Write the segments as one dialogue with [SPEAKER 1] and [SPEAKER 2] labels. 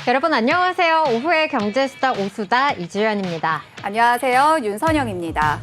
[SPEAKER 1] 여러분 안녕하세요. 오후의 경제수다 오수다 이주연입니다.
[SPEAKER 2] 안녕하세요. 윤선영입니다.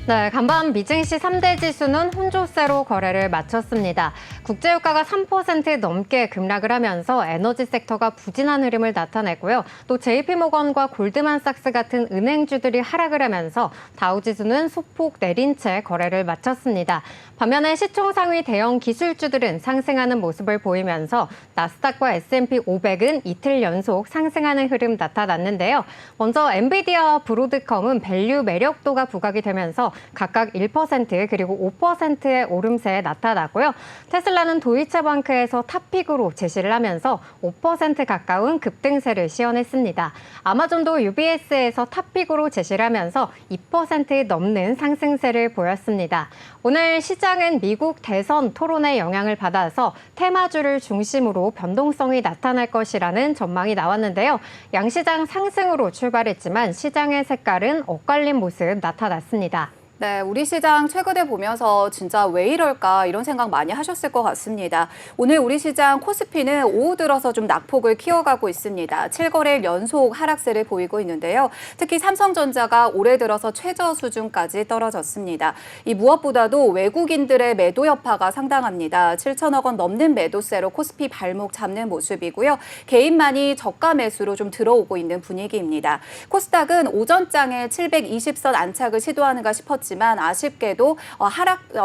[SPEAKER 1] 네, 간밤 미증시 3대 지수는 혼조세로 거래를 마쳤습니다. 국제유가가 3% 넘게 급락을 하면서 에너지 섹터가 부진한 흐름을 나타냈고요. 또 JP모건과 골드만삭스 같은 은행주들이 하락을 하면서 다우지수는 소폭 내린 채 거래를 마쳤습니다. 반면에 시총 상위 대형 기술주들은 상승하는 모습을 보이면서 나스닥과 S&P 500은 이틀 연속 상승하는 흐름 나타났는데요. 먼저 엔비디아와 브로드컴은 밸류 매력도가 부각이 되면서 각각 1% 그리고 5%의 오름세에 나타나고요. 테슬라는 도이체방크에서 탑픽으로 제시를 하면서 5% 가까운 급등세를 시현했습니다. 아마존도 UBS에서 탑픽으로 제시를 하면서 2% 넘는 상승세를 보였습니다. 오늘 시장은 미국 대선 토론의 영향을 받아서 테마주를 중심으로 변동성이 나타날 것이라는 전망이 나왔는데요. 양시장 상승으로 출발했지만 시장의 색깔은 엇갈린 모습 나타났습니다.
[SPEAKER 2] 네, 우리 시장 최근에 보면서 진짜 왜 이럴까 이런 생각 많이 하셨을 것 같습니다. 오늘 우리 시장 코스피는 오후 들어서 좀 낙폭을 키워가고 있습니다. 7거래일 연속 하락세를 보이고 있는데요. 특히 삼성전자가 올해 들어서 최저 수준까지 떨어졌습니다. 이 무엇보다도 외국인들의 매도 여파가 상당합니다. 7천억 원 넘는 매도세로 코스피 발목 잡는 모습이고요. 개인만이 저가 매수로 좀 들어오고 있는 분위기입니다. 코스닥은 오전장에 720선 안착을 시도하는가 싶었지만 아쉽게도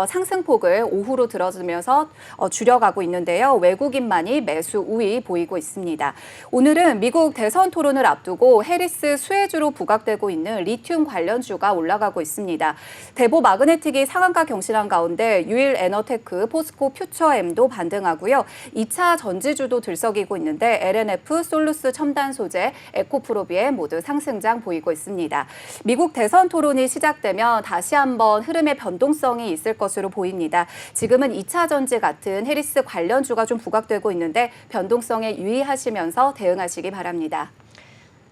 [SPEAKER 2] 상승폭을 오후로 들어주면서 줄여가고 있는데요. 외국인만이 매수 우위 보이고 있습니다. 오늘은 미국 대선 토론을 앞두고 해리스 수혜주로 부각되고 있는 리튬 관련주가 올라가고 있습니다. 대보 마그네틱이 상한가 경신한 가운데 유일 에너테크, 포스코 퓨처엠도 반등하고요. 2차 전지주도 들썩이고 있는데 LNF, 솔루스 첨단 소재, 에코프로비에 모두 상승장 보이고 있습니다. 미국 대선 토론이 시작되면 다시 한번 흐름의 변동성이 있을 것으로 보입니다. 지금은 2차 전지 같은 해리스 관련주가 좀 부각되고 있는데 변동성에 유의하시면서 대응하시기 바랍니다.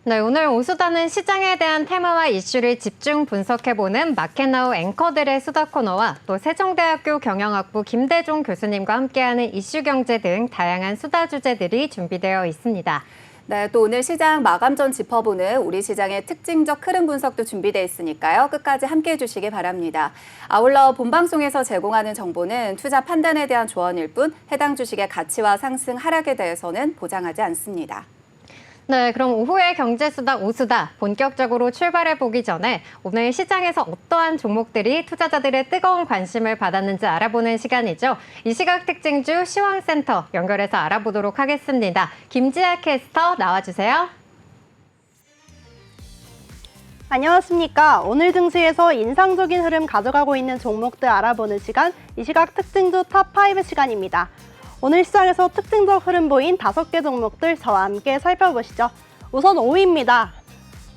[SPEAKER 1] 네, 오늘 오수다는 시장에 대한 테마와 이슈를 집중 분석해보는 마켓나우 앵커들의 수다 코너와 또 세종대학교 경영학부 김대종 교수님과 함께하는 이슈경제 등 다양한 수다 주제들이 준비되어 있습니다.
[SPEAKER 2] 네, 또 오늘 시장 마감 전 짚어보는 우리 시장의 특징적 흐름 분석도 준비되어 있으니까요. 끝까지 함께해 주시기 바랍니다. 아울러 본방송에서 제공하는 정보는 투자 판단에 대한 조언일 뿐 해당 주식의 가치와 상승, 하락에 대해서는 보장하지 않습니다.
[SPEAKER 1] 네, 그럼 오후의 경제수다 오수다 본격적으로 출발해보기 전에 오늘 시장에서 어떠한 종목들이 투자자들의 뜨거운 관심을 받았는지 알아보는 시간이죠. 이 시각 특징주 시황센터 연결해서 알아보도록 하겠습니다. 김지아 캐스터 나와주세요.
[SPEAKER 3] 안녕하십니까. 오늘 증시에서 인상적인 흐름 가져가고 있는 종목들 알아보는 시간, 이 시각 특징주 탑5 시간입니다. 오늘 시장에서 특징적 흐름 보인 5개 종목들 저와 함께 살펴보시죠. 우선 5위입니다.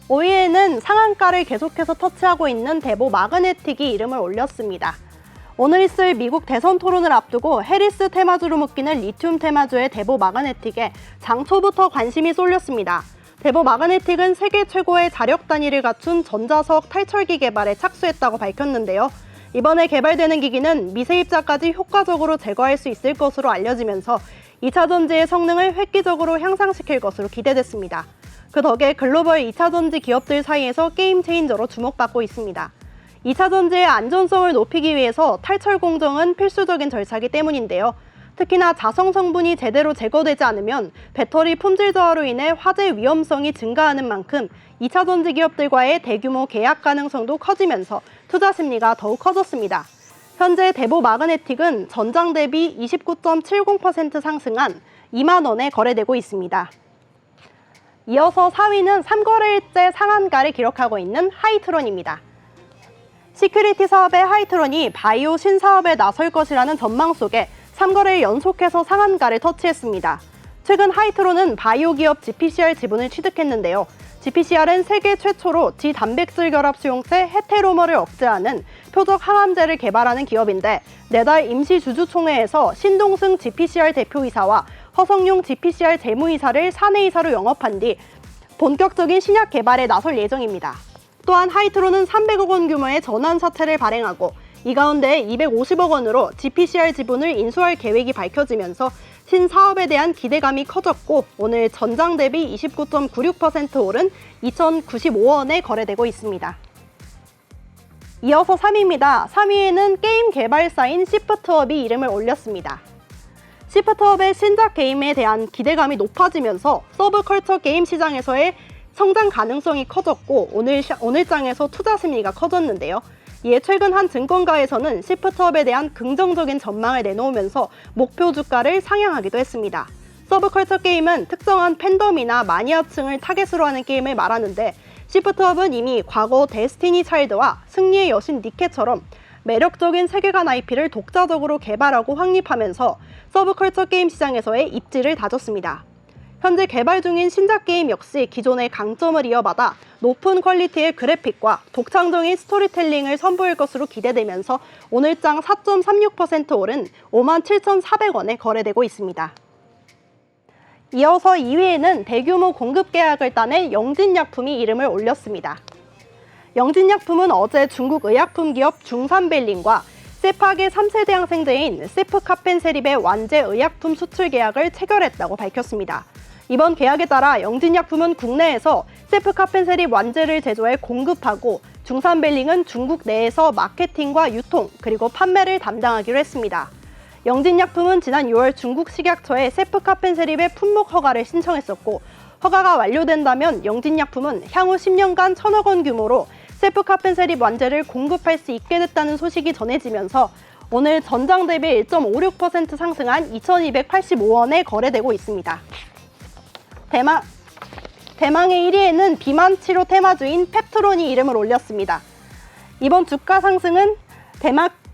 [SPEAKER 3] 5위에는 상한가를 계속해서 터치하고 있는 대보 마그네틱이 이름을 올렸습니다. 오늘 있을 미국 대선 토론을 앞두고 해리스 테마주로 묶이는 리튬 테마주의 대보 마그네틱에 장 초부터 관심이 쏠렸습니다. 대보 마그네틱은 세계 최고의 자력 단위를 갖춘 전자석 탈철기 개발에 착수했다고 밝혔는데요. 이번에 개발되는 기기는 미세입자까지 효과적으로 제거할 수 있을 것으로 알려지면서 2차 전지의 성능을 획기적으로 향상시킬 것으로 기대됐습니다. 그 덕에 글로벌 2차 전지 기업들 사이에서 게임 체인저로 주목받고 있습니다. 2차 전지의 안전성을 높이기 위해서 탈철 공정은 필수적인 절차이기 때문인데요. 특히나 자성 성분이 제대로 제거되지 않으면 배터리 품질 저하로 인해 화재 위험성이 증가하는 만큼 2차 전지 기업들과의 대규모 계약 가능성도 커지면서 투자 심리가 더욱 커졌습니다. 현재 대보 마그네틱은 전장 대비 29.70% 상승한 2만 원에 거래되고 있습니다. 이어서 4위는 3거래일째 상한가를 기록하고 있는 하이트론입니다. 시큐리티 사업의 하이트론이 바이오 신사업에 나설 것이라는 전망 속에 3거래일 연속해서 상한가를 터치했습니다. 최근 하이트론은 바이오 기업 GPCR 지분을 취득했는데요. GPCR은 세계 최초로 지단백질 결합 수용체 헤테로머를 억제하는 표적 항암제를 개발하는 기업인데 내달 임시 주주총회에서 신동승 GPCR 대표이사와 허성용 GPCR 재무이사를 사내이사로 영업한 뒤 본격적인 신약 개발에 나설 예정입니다. 또한 하이트론은 300억 원 규모의 전환 사채를 발행하고 이 가운데 250억 원으로 GPCR 지분을 인수할 계획이 밝혀지면서 신사업에 대한 기대감이 커졌고 오늘 전장 대비 29.96% 오른 2,095원에 거래되고 있습니다. 이어서 3위입니다. 3위에는 게임 개발사인 시프트업이 이름을 올렸습니다. 시프트업의 신작 게임에 대한 기대감이 높아지면서 서브컬처 게임 시장에서의 성장 가능성이 커졌고 오늘장에서 투자 심리가 커졌는데요. 이에 최근 한 증권가에서는 시프트업에 대한 긍정적인 전망을 내놓으면서 목표 주가를 상향하기도 했습니다. 서브컬처 게임은 특정한 팬덤이나 마니아층을 타겟으로 하는 게임을 말하는데 시프트업은 이미 과거 데스티니 차일드와 승리의 여신 니케처럼 매력적인 세계관 IP를 독자적으로 개발하고 확립하면서 서브컬처 게임 시장에서의 입지를 다졌습니다. 현재 개발 중인 신작 게임 역시 기존의 강점을 이어받아 높은 퀄리티의 그래픽과 독창적인 스토리텔링을 선보일 것으로 기대되면서 오늘장 4.36% 오른 57,400원에 거래되고 있습니다. 이어서 2위에는 대규모 공급 계약을 따낸 영진약품이 이름을 올렸습니다. 영진약품은 어제 중국 의약품 기업 중산벨린과 세팍의 3세대 항생제인 세프카펜세립의 완제 의약품 수출 계약을 체결했다고 밝혔습니다. 이번 계약에 따라 영진약품은 국내에서 세프카펜세립 완제를 제조해 공급하고 중산벨링은 중국 내에서 마케팅과 유통 그리고 판매를 담당하기로 했습니다. 영진약품은 지난 6월 중국 식약처에 세프카펜세립의 품목 허가를 신청했었고 허가가 완료된다면 영진약품은 향후 10년간 1,000억 원 규모로 세프카펜세립 완제를 공급할 수 있게 됐다는 소식이 전해지면서 오늘 전장 대비 1.56% 상승한 2,285원에 거래되고 있습니다. 대망의 1위에는 비만 치료 테마주인 펩트론이 이름을 올렸습니다. 이번 주가 상승은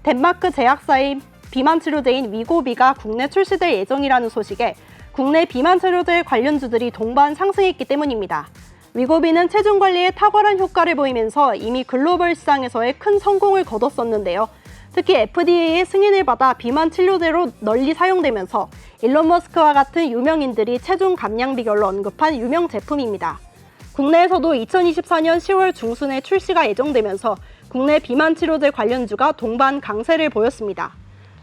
[SPEAKER 3] 덴마크 제약사의 비만 치료제인 위고비가 국내 출시될 예정이라는 소식에 국내 비만 치료제 관련주들이 동반 상승했기 때문입니다. 위고비는 체중 관리에 탁월한 효과를 보이면서 이미 글로벌 시장에서의 큰 성공을 거뒀었는데요. 특히 FDA의 승인을 받아 비만 치료제로 널리 사용되면서 일론 머스크와 같은 유명인들이 체중 감량 비결로 언급한 유명 제품입니다. 국내에서도 2024년 10월 중순에 출시가 예정되면서 국내 비만 치료제 관련주가 동반 강세를 보였습니다.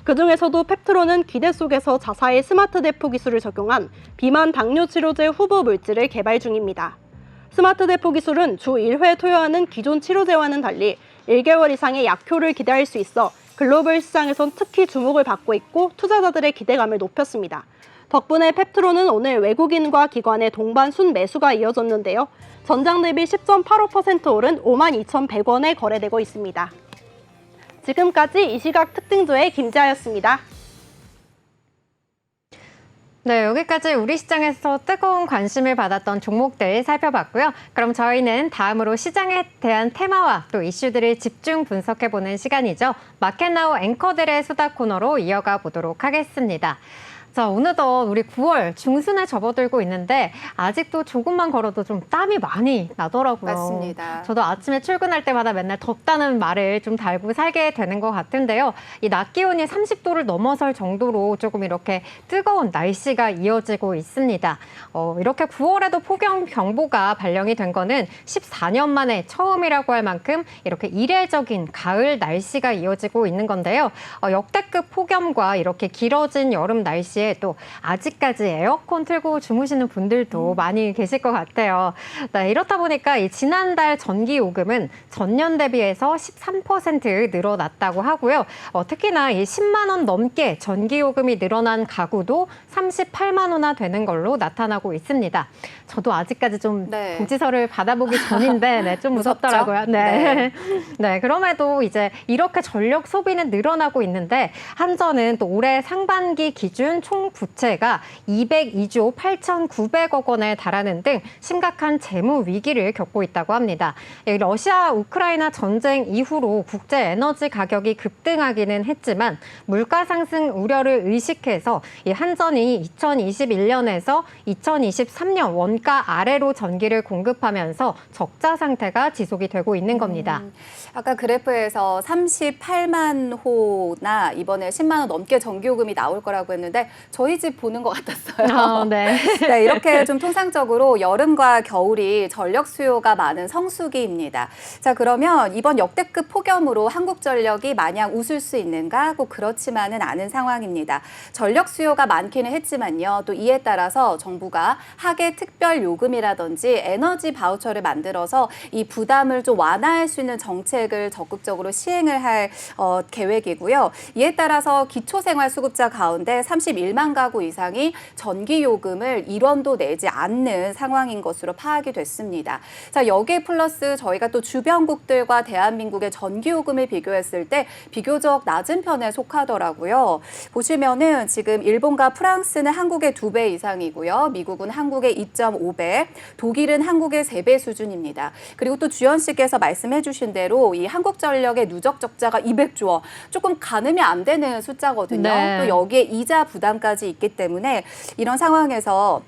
[SPEAKER 3] 그중에서도 펩트론은 기대 속에서 자사의 스마트 대포 기술을 적용한 비만 당뇨 치료제 후보 물질을 개발 중입니다. 스마트 대포 기술은 주 1회 투여하는 기존 치료제와는 달리 1개월 이상의 약효를 기대할 수 있어 글로벌 시장에선 특히 주목을 받고 있고 투자자들의 기대감을 높였습니다. 덕분에 펩트론은 오늘 외국인과 기관의 동반 순매수가 이어졌는데요. 전장 대비 10.85% 오른 52,100원에 거래되고 있습니다. 지금까지 이 시각 특징조의 김지아였습니다.
[SPEAKER 1] 네, 여기까지 우리 시장에서 뜨거운 관심을 받았던 종목들 살펴봤고요. 그럼 저희는 다음으로 시장에 대한 테마와 또 이슈들을 집중 분석해보는 시간이죠. 마켓나우 앵커들의 수다 코너로 이어가 보도록 하겠습니다. 자, 어느덧 우리 9월 중순에 접어들고 있는데 아직도 조금만 걸어도 좀 땀이 많이 나더라고요.
[SPEAKER 2] 맞습니다.
[SPEAKER 1] 저도 아침에 출근할 때마다 맨날 덥다는 말을 좀 달고 살게 되는 것 같은데요. 이 낮 기온이 30도를 넘어설 정도로 조금 이렇게 뜨거운 날씨가 이어지고 있습니다. 이렇게 9월에도 폭염경보가 발령이 된 거는 14년 만에 처음이라고 할 만큼 이렇게 이례적인 가을 날씨가 이어지고 있는 건데요. 역대급 폭염과 이렇게 길어진 여름 날씨에 또 아직까지 에어컨 틀고 주무시는 분들도 많이 계실 것 같아요. 네, 이렇다 보니까 이 지난달 전기 요금은 전년 대비해서 13% 늘어났다고 하고요. 특히나 이 10만 원 넘게 전기 요금이 늘어난 가구도 38만 원나 되는 걸로 나타나고 있습니다. 저도 아직까지 좀
[SPEAKER 2] 네.
[SPEAKER 1] 고지서를 받아보기 전인데 네, 좀 무섭더라고요. 네. 네, 그럼에도 이제 이렇게 전력 소비는 늘어나고 있는데 한전은 또 올해 상반기 기준 총 부채가 202조 8,900억 원에 달하는 등 심각한 재무 위기를 겪고 있다고 합니다. 러시아 우크라이나 전쟁 이후로 국제 에너지 가격이 급등하기는 했지만 물가 상승 우려를 의식해서 이 한전이 2021년에서 2023년 원가 아래로 전기를 공급하면서 적자 상태가 지속이 되고 있는 겁니다.
[SPEAKER 2] 아까 그래프에서 38만 호나 이번에 10만 원 넘게 전기요금이 나올 거라고 했는데 저희 집 보는 것 같았어요.
[SPEAKER 1] 네.
[SPEAKER 2] 네, 이렇게 좀 통상적으로 여름과 겨울이 전력 수요가 많은 성수기입니다. 자, 그러면 이번 역대급 폭염으로 한국전력이 마냥 웃을 수 있는가? 꼭 그렇지만은 않은 상황입니다. 전력 수요가 많기는 했지만요. 또 이에 따라서 정부가 하계 특별 요금이라든지 에너지 바우처를 만들어서 이 부담을 좀 완화할 수 있는 정책을 적극적으로 시행을 할 계획이고요. 이에 따라서 기초생활수급자 가운데 31만 가구 이상이 전기요금을 1원도 내지 않는 상황인 것으로 파악이 됐습니다. 자, 여기에 플러스 저희가 또 주변국들과 대한민국의 전기요금을 비교했을 때 비교적 낮은 편에 속하더라고요. 보시면은 지금 일본과 프랑스는 한국의 2배 이상이고요. 미국은 한국의 2.5배, 독일은 한국의 3배 수준입니다. 그리고 또 주연 씨께서 말씀해 주신 대로 이 한국전력의 누적 적자가 200조 원, 조금 가늠이 안 되는 숫자거든요.
[SPEAKER 1] 네.
[SPEAKER 2] 또 여기에 이자 부담까지 있기 때문에 이런 상황에서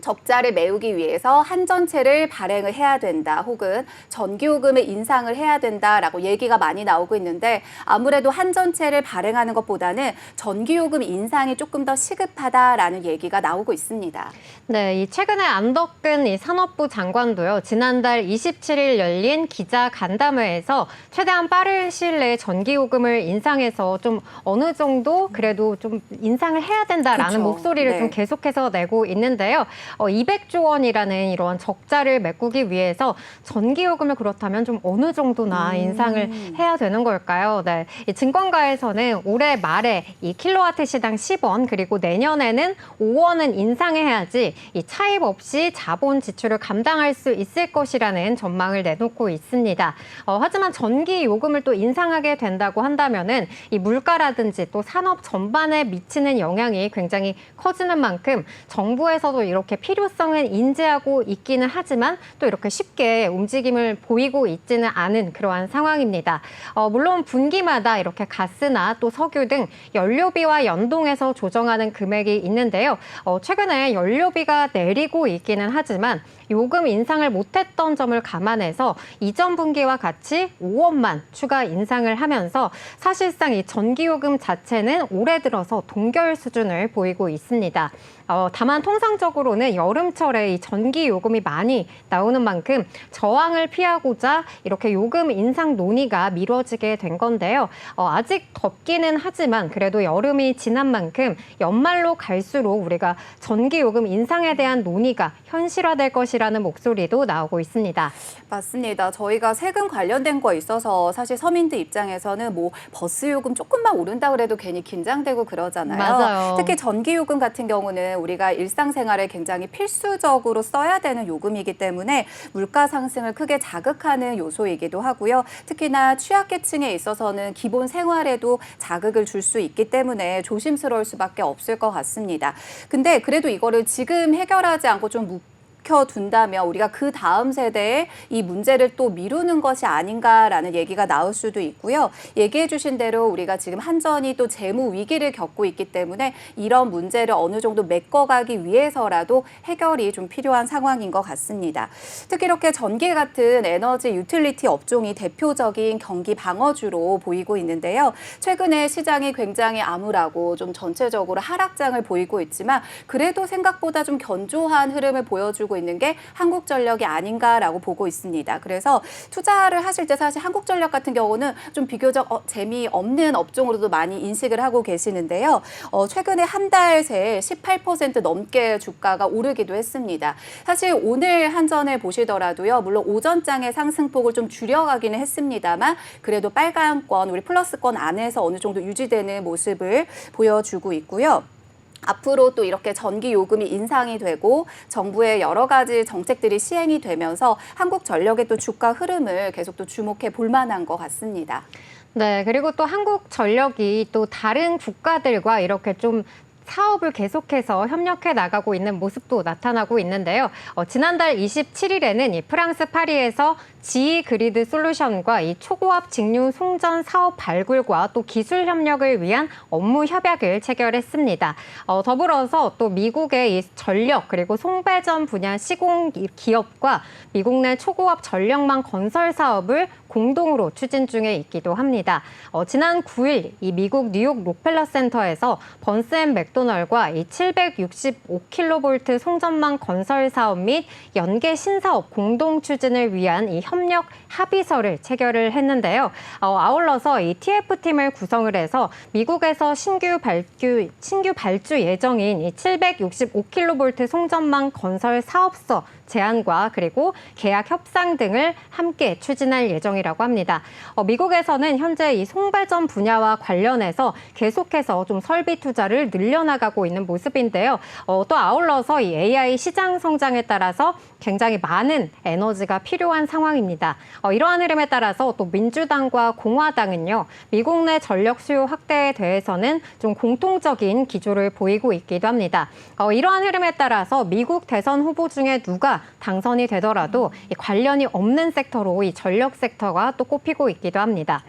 [SPEAKER 2] 적자를 메우기 위해서 한전채를 발행을 해야 된다, 혹은 전기요금을 인상을 해야 된다라고 얘기가 많이 나오고 있는데, 아무래도 한전채를 발행하는 것보다는 전기요금 인상이 조금 더 시급하다라는 얘기가 나오고 있습니다.
[SPEAKER 1] 네, 이 최근에 안덕근 이 산업부 장관도요, 지난달 27일 열린 기자 간담회에서 최대한 빠른 시일 내에 전기요금을 인상해서 좀 어느 정도 그래도 좀 인상을 해야 된다라는
[SPEAKER 2] 그렇죠.
[SPEAKER 1] 목소리를
[SPEAKER 2] 네.
[SPEAKER 1] 좀 계속해서 내고 있는데요. 200조 원이라는 이러한 적자를 메꾸기 위해서 전기요금을 그렇다면 좀 어느 정도나 인상을 해야 되는 걸까요? 네, 이 증권가에서는 올해 말에 이 킬로와트 시당 10원, 그리고 내년에는 5원은 인상해야지 이 차입 없이 자본 지출을 감당할 수 있을 것이라는 전망을 내놓고 있습니다. 하지만 전기요금을 또 인상하게 된다고 한다면은 이 물가라든지 또 산업 전반에 미치는 영향이 굉장히 커지는 만큼 정부에서도 이렇게 필요성은 인지하고 있기는 하지만 또 이렇게 쉽게 움직임을 보이고 있지는 않은 그러한 상황입니다. 물론 분기마다 이렇게 가스나 또 석유 등 연료비와 연동해서 조정하는 금액이 있는데요. 최근에 연료비가 내리고 있기는 하지만 요금 인상을 못했던 점을 감안해서 이전 분기와 같이 5원만 추가 인상을 하면서 사실상 이 전기요금 자체는 올해 들어서 동결 수준을 보이고 있습니다. 다만 통상적으로는 여름철에 이 전기요금이 많이 나오는 만큼 저항을 피하고자 이렇게 요금 인상 논의가 미뤄지게 된 건데요. 아직 덥기는 하지만 그래도 여름이 지난 만큼 연말로 갈수록 우리가 전기요금 인상에 대한 논의가 현실화될 것이라는 목소리도 나오고 있습니다.
[SPEAKER 2] 맞습니다. 저희가 세금 관련된 거 있어서 사실 서민들 입장에서는 뭐 버스 요금 조금만 오른다 그래도 괜히 긴장되고 그러잖아요.
[SPEAKER 1] 맞아요.
[SPEAKER 2] 특히 전기요금 같은 경우는 우리가 일상생활에 굉장히 필수적으로 써야 되는 요금이기 때문에 물가 상승을 크게 자극하는 요소이기도 하고요. 특히나 취약계층에 있어서는 기본 생활에도 자극을 줄 수 있기 때문에 조심스러울 수밖에 없을 것 같습니다. 근데 그래도 이거를 지금 해결하지 않고 좀 둔다면 우리가 그 다음 세대에 이 문제를 또 미루는 것이 아닌가라는 얘기가 나올 수도 있고요. 얘기해 주신 대로 우리가 지금 한전이 또 재무 위기를 겪고 있기 때문에 이런 문제를 어느 정도 메꿔가기 위해서라도 해결이 좀 필요한 상황인 것 같습니다. 특히 이렇게 전기 같은 에너지 유틸리티 업종이 대표적인 경기 방어주로 보이고 있는데요. 최근에 시장이 굉장히 암울하고 좀 전체적으로 하락장을 보이고 있지만 그래도 생각보다 좀 견조한 흐름을 보여주고 있는 게 한국전력이 아닌가라고 보고 있습니다. 그래서 투자를 하실 때 사실 한국전력 같은 경우는 좀 비교적 재미없는 업종으로도 많이 인식을 하고 계시는데요. 최근에 한 달 새에 18% 넘게 주가가 오르기도 했습니다. 사실 오늘 한전을 보시더라도요. 물론 오전장의 상승폭을 좀 줄여가기는 했습니다만 그래도 빨간권, 우리 플러스권 안에서 어느 정도 유지되는 모습을 보여주고 있고요. 앞으로 또 이렇게 전기 요금이 인상이 되고 정부의 여러 가지 정책들이 시행이 되면서 한국전력의 또 주가 흐름을 계속 또 주목해 볼 만한 것 같습니다.
[SPEAKER 1] 네, 그리고 또 한국전력이 또 다른 국가들과 이렇게 좀 사업을 계속해서 협력해 나가고 있는 모습도 나타나고 있는데요. 지난달 27일에는 이 프랑스 파리에서 GE 그리드 솔루션과 이 초고압 직류 송전 사업 발굴과 또 기술 협력을 위한 업무 협약을 체결했습니다. 더불어서 또 미국의 이 전력 그리고 송배전 분야 시공 기업과 미국 내 초고압 전력망 건설 사업을 공동으로 추진 중에 있기도 합니다. 지난 9일 이 미국 뉴욕 록펠러 센터에서 번스 앤 맥도널과 이 765kV 송전망 건설 사업 및 연계 신사업 공동 추진을 위한 이 협력 합의서를 체결을 했는데요. 아울러서 이 TF팀을 구성을 해서 미국에서 신규 발주 예정인 이 765kV 송전망 건설 사업서 제안과 그리고 계약 협상 등을 함께 추진할 예정이라고 합니다. 미국에서는 현재 이 송배전 분야와 관련해서 계속해서 좀 설비 투자를 늘려나가고 있는 모습인데요. 또 아울러서 이 AI 시장 성장에 따라서 굉장히 많은 에너지가 필요한 상황입니다. 이러한 흐름에 따라서 또 민주당과 공화당은요, 미국 내 전력 수요 확대에 대해서는 좀 공통적인 기조를 보이고 있기도 합니다. 이러한 흐름에 따라서 미국 대선 후보 중에 누가 당선이 되더라도 이 관련이 없는 섹터로 이 전력 섹터가 또 꼽히고 있기도 합니다.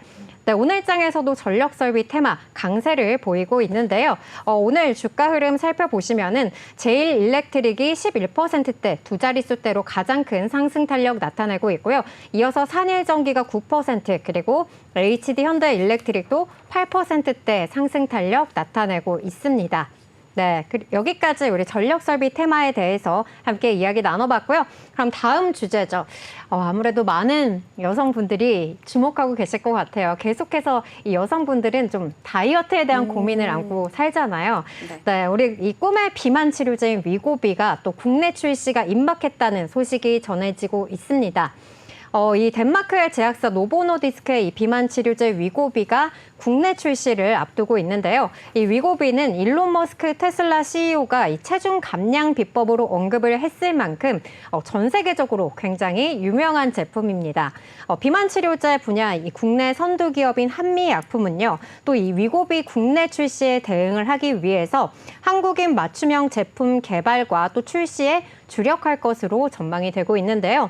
[SPEAKER 1] 네, 오늘 장에서도 전력 설비 테마 강세를 보이고 있는데요. 오늘 주가 흐름 살펴보시면은 제일 일렉트릭이 11%대 두 자릿수대로 가장 큰 상승 탄력 나타내고 있고요. 이어서 산일전기가 9% 그리고 HD 현대 일렉트릭도 8%대 상승 탄력 나타내고 있습니다. 네, 여기까지 우리 전력 설비 테마에 대해서 함께 이야기 나눠봤고요. 그럼 다음 주제죠. 아무래도 많은 여성분들이 주목하고 계실 것 같아요. 계속해서 이 여성분들은 좀 다이어트에 대한 고민을 안고 살잖아요. 네, 우리 이 꿈의 비만 치료제인 위고비가 또 국내 출시가 임박했다는 소식이 전해지고 있습니다. 이 덴마크의 제약사 노보노디스크의 이 비만 치료제 위고비가 국내 출시를 앞두고 있는데요. 이 위고비는 일론 머스크 테슬라 CEO가 이 체중 감량 비법으로 언급을 했을 만큼 전 세계적으로 굉장히 유명한 제품입니다. 비만 치료제 분야 이 국내 선두 기업인 한미약품은요. 또 이 위고비 국내 출시에 대응을 하기 위해서 한국인 맞춤형 제품 개발과 또 출시에 주력할 것으로 전망이 되고 있는데요.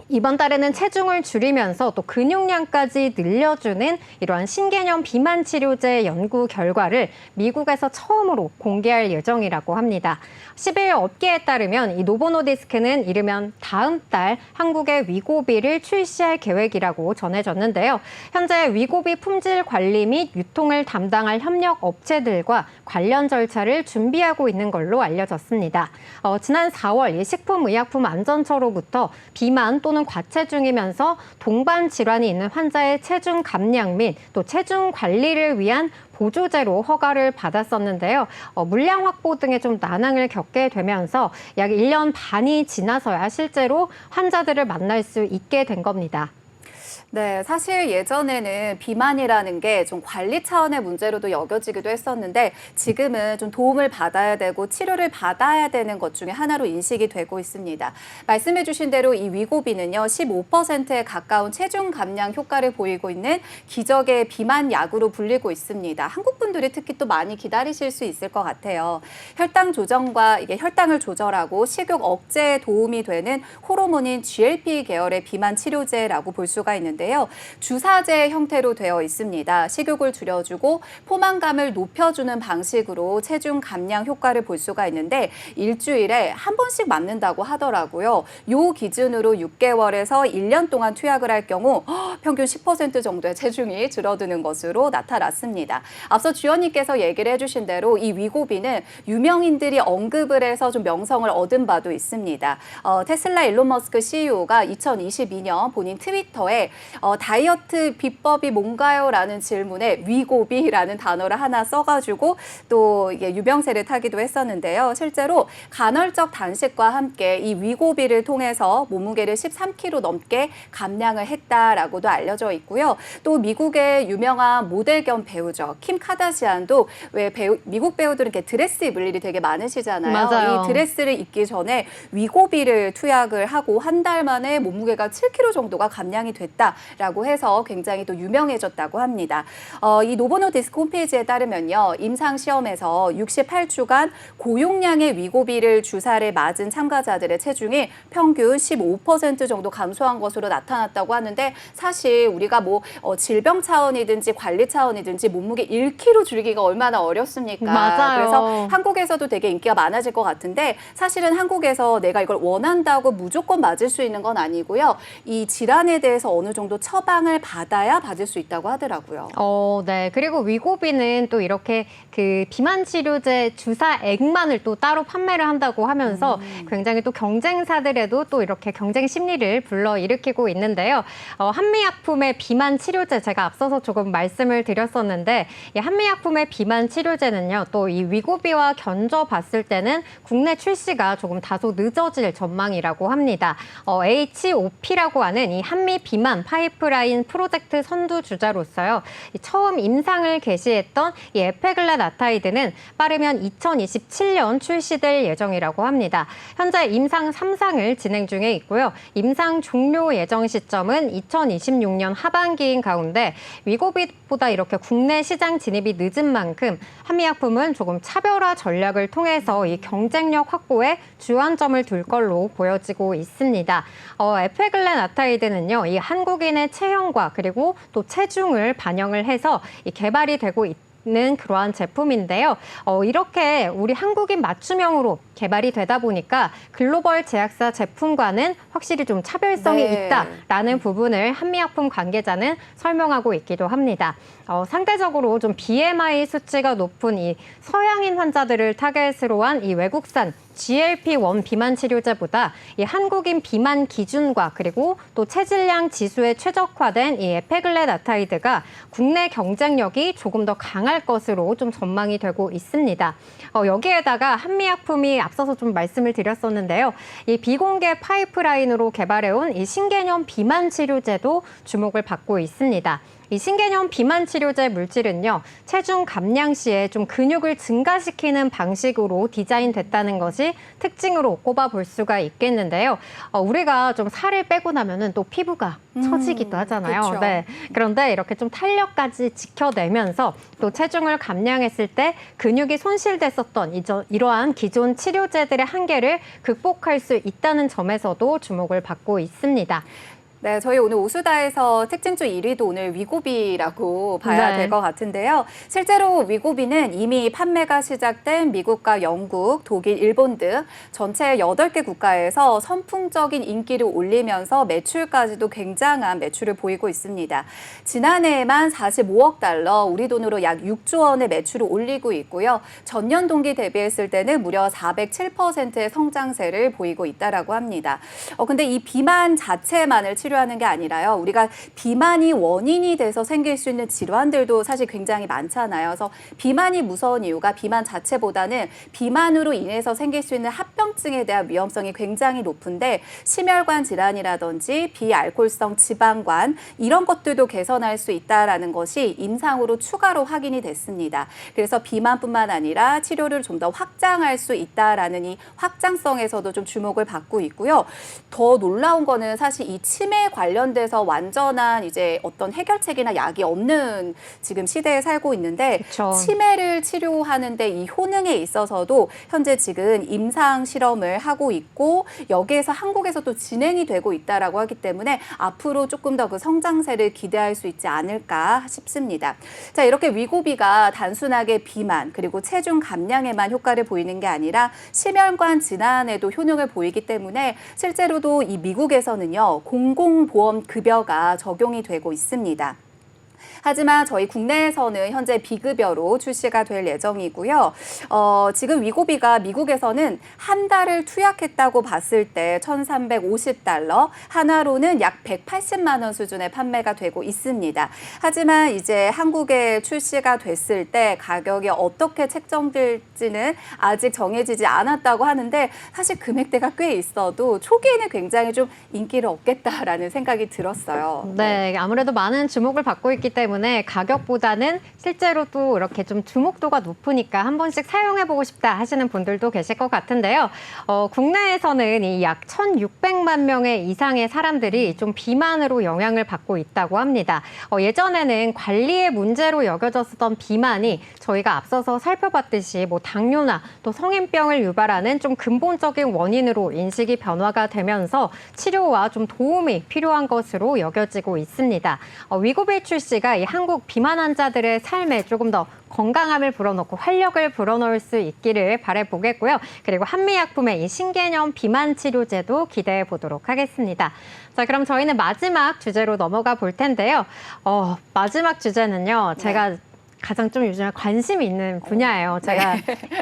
[SPEAKER 1] 이번 달에는 체중을 줄이면서 또 근육량까지 늘려주는 이러한 신개념 비만 치료제 연구 결과를 미국에서 처음으로 공개할 예정이라고 합니다. 10일 업계에 따르면 이 노보노디스크는 이르면 다음 달 한국에 위고비를 출시할 계획이라고 전해졌는데요. 현재 위고비 품질 관리 및 유통을 담당할 협력 업체들과 관련 절차를 준비하고 있는 걸로 알려졌습니다. 지난 4월 이 식품의약품안전처로부터 비만 또는 과체중이면서 동반 질환이 있는 환자의 체중 감량 및 또 체중 관리를 위한 보조제로 허가를 받았었는데요. 물량 확보 등의 좀 난항을 겪게 되면서 약 1년 반이 지나서야 실제로 환자들을 만날 수 있게 된 겁니다.
[SPEAKER 2] 네, 사실 예전에는 비만이라는 게 좀 관리 차원의 문제로도 여겨지기도 했었는데 지금은 좀 도움을 받아야 되고 치료를 받아야 되는 것 중에 하나로 인식이 되고 있습니다. 말씀해 주신 대로 이 위고비는요, 15%에 가까운 체중 감량 효과를 보이고 있는 기적의 비만 약으로 불리고 있습니다. 한국 분들이 특히 또 많이 기다리실 수 있을 것 같아요. 혈당 조정과 이게 혈당을 조절하고 식욕 억제에 도움이 되는 호르몬인 GLP 계열의 비만 치료제라고 볼 수가 있는데 주사제 형태로 되어 있습니다. 식욕을 줄여주고 포만감을 높여주는 방식으로 체중 감량 효과를 볼 수가 있는데 일주일에 한 번씩 맞는다고 하더라고요. 요 기준으로 6개월에서 1년 동안 투약을 할 경우 평균 10% 정도의 체중이 줄어드는 것으로 나타났습니다. 앞서 주연님께서 얘기를 해주신 대로 이 위고비는 유명인들이 언급을 해서 좀 명성을 얻은 바도 있습니다. 테슬라 일론 머스크 CEO가 2022년 본인 트위터에 다이어트 비법이 뭔가요? 라는 질문에 위고비라는 단어를 하나 써가지고 또 이게 유명세를 타기도 했었는데요. 실제로 간헐적 단식과 함께 이 위고비를 통해서 몸무게를 13kg 넘게 감량을 했다라고도 알려져 있고요. 또 미국의 유명한 모델 겸 배우죠. 킴 카다시안도 왜 미국 배우들은 이렇게 드레스 입을 일이 되게 많으시잖아요.
[SPEAKER 1] 맞아요.
[SPEAKER 2] 이 드레스를 입기 전에 위고비를 투약을 하고 한 달 만에 몸무게가 7kg 정도가 감량이 됐다. 있다라고 해서 굉장히 또 유명해졌다고 합니다. 이 노보노디스크 홈페이지에 따르면요. 임상시험에서 68주간 고용량의 위고비를 주사를 맞은 참가자들의 체중이 평균 15% 정도 감소한 것으로 나타났다고 하는데 사실 우리가 뭐 질병 차원이든지 관리 차원이든지 몸무게 1kg 줄이기가 얼마나 어렵습니까?
[SPEAKER 1] 맞아요.
[SPEAKER 2] 그래서 한국에서도 되게 인기가 많아질 것 같은데 사실은 한국에서 내가 이걸 원한다고 무조건 맞을 수 있는 건 아니고요. 이 질환에 대해서 어느 정도 처방을 받아야 받을 수 있다고 하더라고요.
[SPEAKER 1] 네. 그리고 위고비는 또 이렇게 그 비만 치료제 주사액만을 또 따로 판매를 한다고 하면서 굉장히 또 경쟁사들에도 또 이렇게 경쟁 심리를 불러일으키고 있는데요. 한미약품의 비만 치료제 제가 앞서서 조금 말씀을 드렸었는데 이 한미약품의 비만 치료제는요. 또 이 위고비와 견져봤을 때는 국내 출시가 조금 다소 늦어질 전망이라고 합니다. HOP라고 하는 이 한미 비만 파이프라인 프로젝트 선두주자로서요. 처음 임상을 개시했던 이 에페글라나타이드는 빠르면 2027년 출시될 예정이라고 합니다. 현재 임상 3상을 진행 중에 있고요. 임상 종료 예정 시점은 2026년 하반기인 가운데 위고비보다 이렇게 국내 시장 진입이 늦은 만큼 한미약품은 조금 차별화 전략을 통해서 이 경쟁력 확보에 주안점을 둘 걸로 보여지고 있습니다. 에페글라나타이드는요, 이 한국인의 체형과 그리고 또 체중을 반영을 해서 이 개발이 되고 있는 그러한 제품인데요. 이렇게 우리 한국인 맞춤형으로 개발이 되다 보니까 글로벌 제약사 제품과는 확실히 좀 차별성이
[SPEAKER 2] 네.
[SPEAKER 1] 있다라는 부분을 한미약품 관계자는 설명하고 있기도 합니다. 상대적으로 좀 BMI 수치가 높은 이 서양인 환자들을 타겟으로 한 이 외국산 GLP-1 비만 치료제보다 이 한국인 비만 기준과 그리고 또 체질량 지수에 최적화된 이 에페글레나타이드가 국내 경쟁력이 조금 더 강할 것으로 좀 전망이 되고 있습니다. 여기에다가 한미약품이 앞서서 좀 말씀을 드렸었는데요. 이 비공개 파이프라인으로 개발해온 이 신개념 비만 치료제도 주목을 받고 있습니다. 이 신개념 비만 치료제 물질은요, 체중 감량 시에 좀 근육을 증가시키는 방식으로 디자인됐다는 것이 특징으로 꼽아볼 수가 있겠는데요. 우리가 좀 살을 빼고 나면은 또 피부가 처지기도 하잖아요.
[SPEAKER 2] 그렇죠.
[SPEAKER 1] 네. 그런데 이렇게 좀 탄력까지 지켜내면서 또 체중을 감량했을 때 근육이 손실됐었던 이러한 기존 치료제들의 한계를 극복할 수 있다는 점에서도 주목을 받고 있습니다.
[SPEAKER 2] 네, 저희 오늘 오수다에서 특징주 1위도 오늘 위고비라고 봐야
[SPEAKER 1] 네.
[SPEAKER 2] 될 것 같은데요. 실제로 위고비는 이미 판매가 시작된 미국과 영국, 독일, 일본 등 전체 8개 국가에서 선풍적인 인기를 올리면서 매출까지도 굉장한 매출을 보이고 있습니다. 지난해에만 45억 달러, 우리 돈으로 약 6조 원의 매출을 올리고 있고요. 전년 동기 대비했을 때는 무려 407%의 성장세를 보이고 있다라고 합니다. 근데 이 비만 자체만을 치료하는 게 아니라요. 우리가 비만이 원인이 돼서 생길 수 있는 질환들도 사실 굉장히 많잖아요. 그래서 비만이 무서운 이유가 비만 자체보다는 비만으로 인해서 생길 수 있는 합병증에 대한 위험성이 굉장히 높은데 심혈관 질환이라든지 비알코올성 지방관 이런 것들도 개선할 수 있다라는 것이 임상으로 추가로 확인이 됐습니다. 그래서 비만뿐만 아니라 치료를 좀 더 확장할 수 있다라는 이 확장성에서도 좀 주목을 받고 있고요. 더 놀라운 거는 사실 이 치매 관련돼서 완전한 이제 어떤 해결책이나 약이 없는 지금 시대에 살고 있는데
[SPEAKER 1] 그쵸.
[SPEAKER 2] 치매를 치료하는데 이 효능에 있어서도 현재 지금 임상 실험을 하고 있고 여기에서 한국에서도 진행이 되고 있다라고 하기 때문에 앞으로 조금 더 그 성장세를 기대할 수 있지 않을까 싶습니다. 자, 이렇게 위고비가 단순하게 비만 그리고 체중 감량에만 효과를 보이는 게 아니라 심혈관 질환에도 효능을 보이기 때문에 실제로도 이 미국에서는요. 공공보험 급여가 적용이 되고 있습니다. 하지만 저희 국내에서는 현재 비급여로 출시가 될 예정이고요. 지금 위고비가 미국에서는 한 달을 투약했다고 봤을 때 1,350달러, 한화로는 약 180만 원 수준의 판매가 되고 있습니다. 하지만 이제 한국에 출시가 됐을 때 가격이 어떻게 책정될지는 아직 정해지지 않았다고 하는데 사실 금액대가 꽤 있어도 초기에는 굉장히 좀 인기를 얻겠다라는 생각이 들었어요.
[SPEAKER 1] 네, 아무래도 많은 주목을 받고 있기 때문에 때문에 가격보다는 실제로 또 이렇게 좀 주목도가 높으니까 한 번씩 사용해보고 싶다 하시는 분들도 계실 것 같은데요. 국내에서는 이 약 1,600만 명의 이상의 사람들이 좀 비만으로 영향을 받고 있다고 합니다. 예전에는 관리의 문제로 여겨졌었던 비만이 저희가 앞서서 살펴봤듯이 뭐 당뇨나 또 성인병을 유발하는 좀 근본적인 원인으로 인식이 변화가 되면서 치료와 좀 도움이 필요한 것으로 여겨지고 있습니다. 위고빌 출시가 이 한국 비만 환자들의 삶에 조금 더 건강함을 불어넣고 활력을 불어넣을 수 있기를 바라보겠고요. 그리고 한미약품의 이 신개념 비만 치료제도 기대해 보도록 하겠습니다. 자, 그럼 저희는 마지막 주제로 넘어가 볼 텐데요. 마지막 주제는요. 제가 가장 좀 요즘에 관심이 있는 분야예요. 제가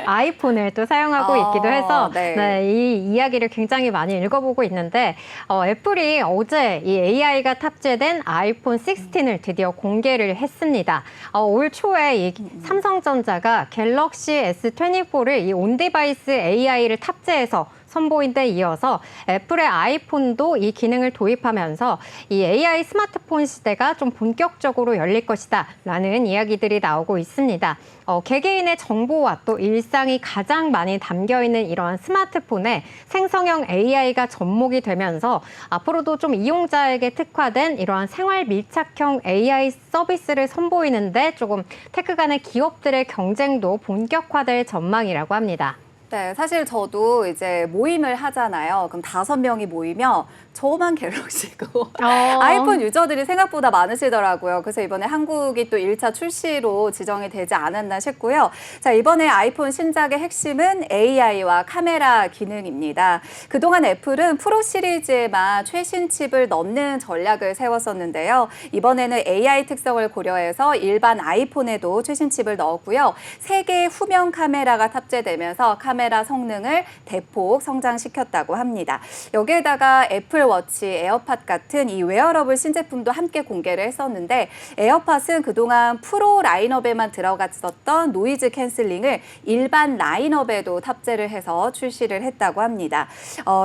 [SPEAKER 1] 아이폰을 또 사용하고 있기도 해서 이 이야기를 굉장히 많이 읽어보고 있는데 애플이 어제 이 AI가 탑재된 아이폰 16을 드디어 공개를 했습니다. 올 초에 이 삼성전자가 갤럭시 S24를 이 온디바이스 AI를 탑재해서 선보인 데 이어서 애플의 아이폰도 이 기능을 도입하면서 이 AI 스마트폰 시대가 좀 본격적으로 열릴 것이다 라는 이야기들이 나오고 있습니다. 개개인의 정보와 또 일상이 가장 많이 담겨있는 이러한 스마트폰에 생성형 AI가 접목이 되면서 앞으로도 좀 이용자에게 특화된 이러한 생활 밀착형 AI 서비스를 선보이는데 조금 테크 간의 기업들의 경쟁도 본격화될 전망이라고 합니다.
[SPEAKER 2] 네, 사실 저도 이제 모임을 하잖아요. 그럼 5명이 모이면 저만 갤럭시고 아이폰 유저들이 생각보다 많으시더라고요. 그래서 이번에 한국이 또 1차 출시로 지정이 되지 않았나 싶고요. 자, 이번에 아이폰 신작의 핵심은 AI와 카메라 기능입니다. 그동안 애플은 프로 시리즈에만 최신 칩을 넣는 전략을 세웠었는데요. 이번에는 AI 특성을 고려해서 일반 아이폰에도 최신 칩을 넣었고요. 3개의 후면 카메라가 탑재되면서 카메라 성능을 대폭 성장시켰다고 합니다. 여기에다가 애플워치, 에어팟 같은 이 웨어러블 신제품도 함께 공개를 했었는데 에어팟은 그동안 프로 라인업에만 들어갔었던 노이즈 캔슬링을 일반 라인업에도 탑재를 해서 출시를 했다고 합니다.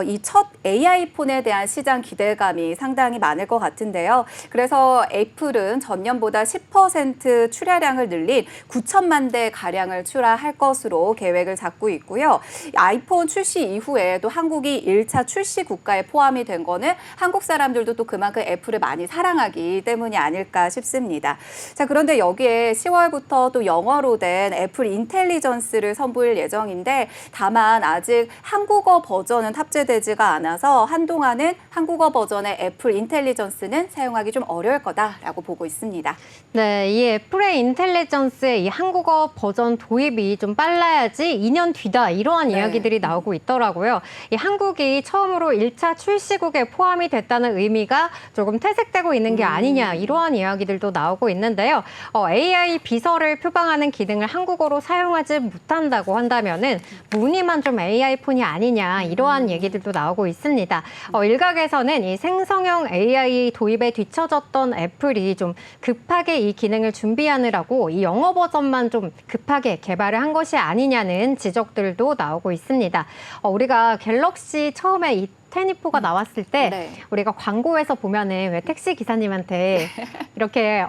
[SPEAKER 2] 이 첫 AI 폰에 대한 시장 기대감이 상당히 많을 것 같은데요. 그래서 애플은 전년보다 10% 출하량을 늘린 9천만 대 가량을 출하할 것으로 계획을 잡고 있고요. 아이폰 출시 이후에 또 한국이 1차 출시 국가에 포함이 된 거는 한국 사람들도 또 그만큼 애플을 많이 사랑하기 때문이 아닐까 싶습니다. 자, 그런데 여기에 10월부터 또 영어로 된 애플 인텔리전스를 선보일 예정인데 다만 아직 한국어 버전은 탑재되지가 않아서 한동안은 한국어 버전의 애플 인텔리전스는 사용하기 좀 어려울 거다라고 보고 있습니다.
[SPEAKER 1] 네, 이 애플의 인텔리전스의 이 한국어 버전 도입이 좀 빨라야지 2년 뒤다 이러한 이야기들이 나오고 있더라고요. 이 한국이 처음으로 1차 출시국에 포함이 됐다는 의미가 조금 퇴색되고 있는 게 아니냐 이러한 이야기들도 나오고 있는데요. AI 비서를 표방하는 기능을 한국어로 사용하지 못한다고 한다면은 무늬만 좀 AI 폰이 아니냐 이러한 얘기들도 나오고 있습니다. 일각에서는 이 생성형 AI 도입에 뒤처졌던 애플이 좀 급하게 이 기능을 준비하느라고 이 영어 버전만 좀 급하게 개발을 한 것이 아니냐는 지적들도 나오고 있습니다. 우리가 갤럭시 처음에 이 24가 나왔을 때 우리가 광고에서 보면은 왜 택시 기사님한테 이렇게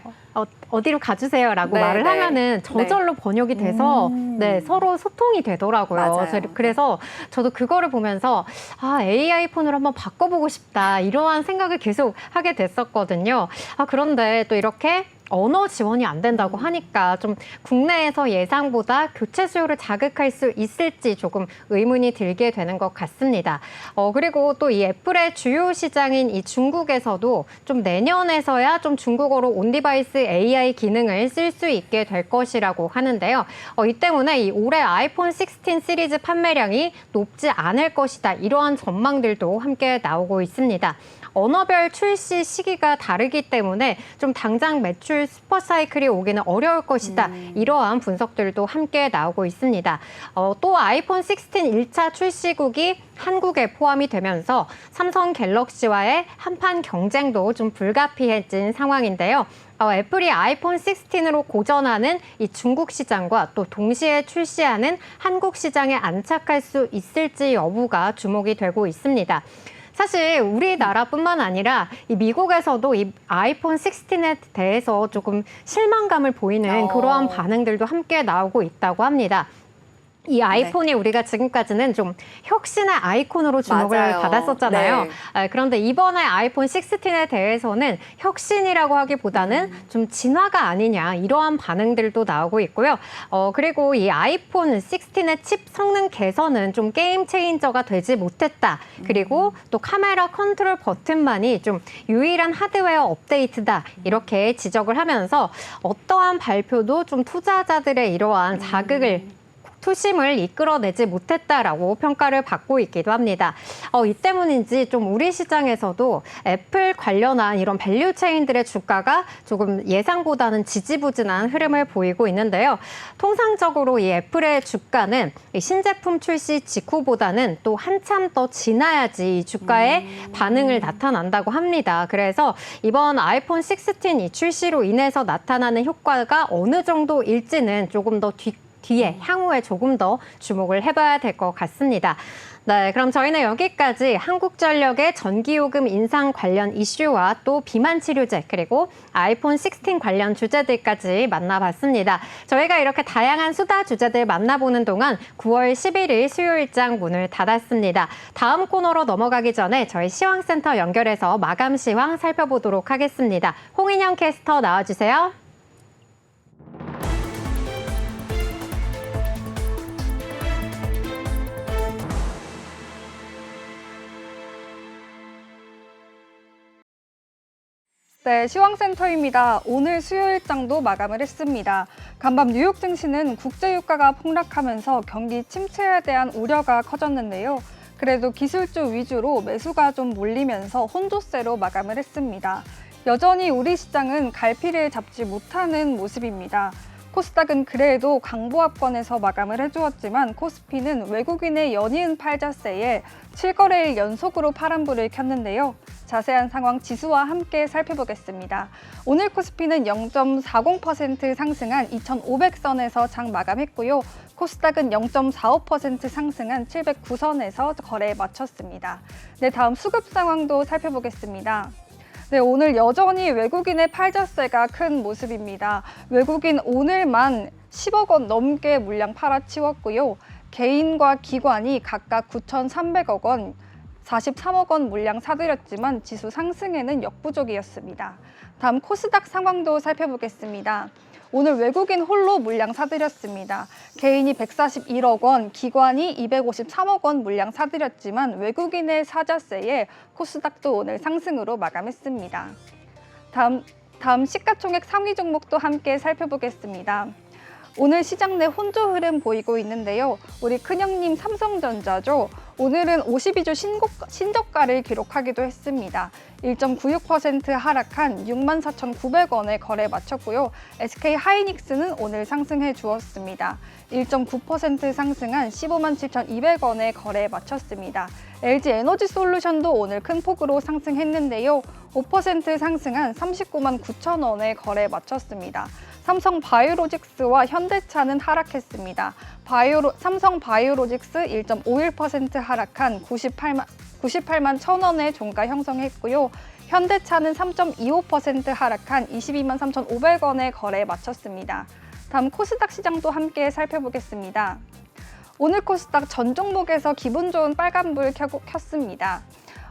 [SPEAKER 1] 어디로 가주세요라고 말을 하면은 저절로 번역이 돼서 서로 소통이 되더라고요.
[SPEAKER 2] 맞아요.
[SPEAKER 1] 그래서 저도 그거를 보면서 AI 폰으로 한번 바꿔보고 싶다 이러한 생각을 계속 하게 됐었거든요. 그런데 또 이렇게 언어 지원이 안 된다고 하니까 좀 국내에서 예상보다 교체 수요를 자극할 수 있을지 조금 의문이 들게 되는 것 같습니다. 그리고 또 이 애플의 주요 시장인 이 중국에서도 좀 내년에서야 좀 중국어로 온디바이스 AI 기능을 쓸 수 있게 될 것이라고 하는데요. 이 때문에 이 올해 아이폰 16 시리즈 판매량이 높지 않을 것이다. 이러한 전망들도 함께 나오고 있습니다. 언어별 출시 시기가 다르기 때문에 좀 당장 매출 슈퍼사이클이 오기는 어려울 것이다. 이러한 분석들도 함께 나오고 있습니다. 또 아이폰 16 1차 출시국이 한국에 포함이 되면서 삼성 갤럭시와의 한판 경쟁도 좀 불가피해진 상황인데요. 애플이 아이폰 16으로 고전하는 이 중국 시장과 또 동시에 출시하는 한국 시장에 안착할 수 있을지 여부가 주목이 되고 있습니다. 사실 우리나라뿐만 아니라 이 미국에서도 이 아이폰 16에 대해서 조금 실망감을 보이는 그러한 반응들도 함께 나오고 있다고 합니다. 이 아이폰이 우리가 지금까지는 좀 혁신의 아이콘으로 주목을
[SPEAKER 2] 맞아요.
[SPEAKER 1] 받았었잖아요.
[SPEAKER 2] 네.
[SPEAKER 1] 그런데 이번에 아이폰 16에 대해서는 혁신이라고 하기보다는 좀 진화가 아니냐 이러한 반응들도 나오고 있고요. 그리고 이 아이폰 16의 칩 성능 개선은 좀 게임 체인저가 되지 못했다. 그리고 또 카메라 컨트롤 버튼만이 좀 유일한 하드웨어 업데이트다. 이렇게 지적을 하면서 어떠한 발표도 좀 투자자들의 이러한 자극을 투심을 이끌어내지 못했다라고 평가를 받고 있기도 합니다. 이 때문인지 좀 우리 시장에서도 애플 관련한 이런 밸류 체인들의 주가가 조금 예상보다는 지지부진한 흐름을 보이고 있는데요. 통상적으로 이 애플의 주가는 이 신제품 출시 직후보다는 또 한참 더 지나야지 이 주가의 반응을 나타난다고 합니다. 그래서 이번 아이폰 16 이 출시로 인해서 나타나는 효과가 어느 정도일지는 조금 더 뒤에 향후에 조금 더 주목을 해봐야 될 것 같습니다. 네, 그럼 저희는 여기까지 한국전력의 전기요금 인상 관련 이슈와 또 비만 치료제 그리고 아이폰 16 관련 주제들까지 만나봤습니다. 저희가 이렇게 다양한 수다 주제들 만나보는 동안 9월 11일 수요일장 문을 닫았습니다. 다음 코너로 넘어가기 전에 저희 시황센터 연결해서 마감 시황 살펴보도록 하겠습니다. 홍인영 캐스터 나와주세요.
[SPEAKER 4] 네, 시황센터입니다. 오늘 수요일장도 마감을 했습니다. 간밤 뉴욕 증시는 국제유가가 폭락하면서 경기 침체에 대한 우려가 커졌는데요. 그래도 기술주 위주로 매수가 좀 몰리면서 혼조세로 마감을 했습니다. 여전히 우리 시장은 갈피를 잡지 못하는 모습입니다. 코스닥은 그래도 강보합권에서 마감을 해주었지만 코스피는 외국인의 연이은 팔자세에 7거래일 연속으로 파란불을 켰는데요. 자세한 상황 지수와 함께 살펴보겠습니다. 오늘 코스피는 0.40% 상승한 2,500선에서 장 마감했고요. 코스닥은 0.45% 상승한 709선에서 거래에 마쳤습니다. 네, 다음 수급 상황도 살펴보겠습니다. 네, 오늘 여전히 외국인의 팔자세가 큰 모습입니다. 외국인 오늘만 10억 원 넘게 물량 팔아치웠고요. 개인과 기관이 각각 9,300억 원, 43억 원 물량 사들였지만 지수 상승에는 역부족이었습니다. 다음 코스닥 상황도 살펴보겠습니다. 오늘 외국인 홀로 물량 사들였습니다. 개인이 141억 원, 기관이 253억 원 물량 사들였지만 외국인의 사자세에 코스닥도 오늘 상승으로 마감했습니다. 다음 시가총액 상위 종목도 함께 살펴보겠습니다. 오늘 시장 내 혼조 흐름 보이고 있는데요. 우리 큰형님 삼성전자죠. 오늘은 52주 신저가를 기록하기도 했습니다. 1.96% 하락한 64,900원에 거래 마쳤고요. SK하이닉스는 오늘 상승해 주었습니다. 1.9% 상승한 157,200원에 거래 마쳤습니다. LG에너지솔루션도 오늘 큰 폭으로 상승했는데요. 5% 상승한 399,900원에 거래 마쳤습니다. 삼성바이오로직스와 현대차는 하락했습니다. 삼성바이오로직스 1.51% 하락한 98만 1,000원의 종가 형성했고요. 현대차는 3.25% 하락한 22만 3,500원에 거래 마쳤습니다. 다음 코스닥 시장도 함께 살펴보겠습니다. 오늘 코스닥 전 종목에서 기분 좋은 빨간불 켰습니다.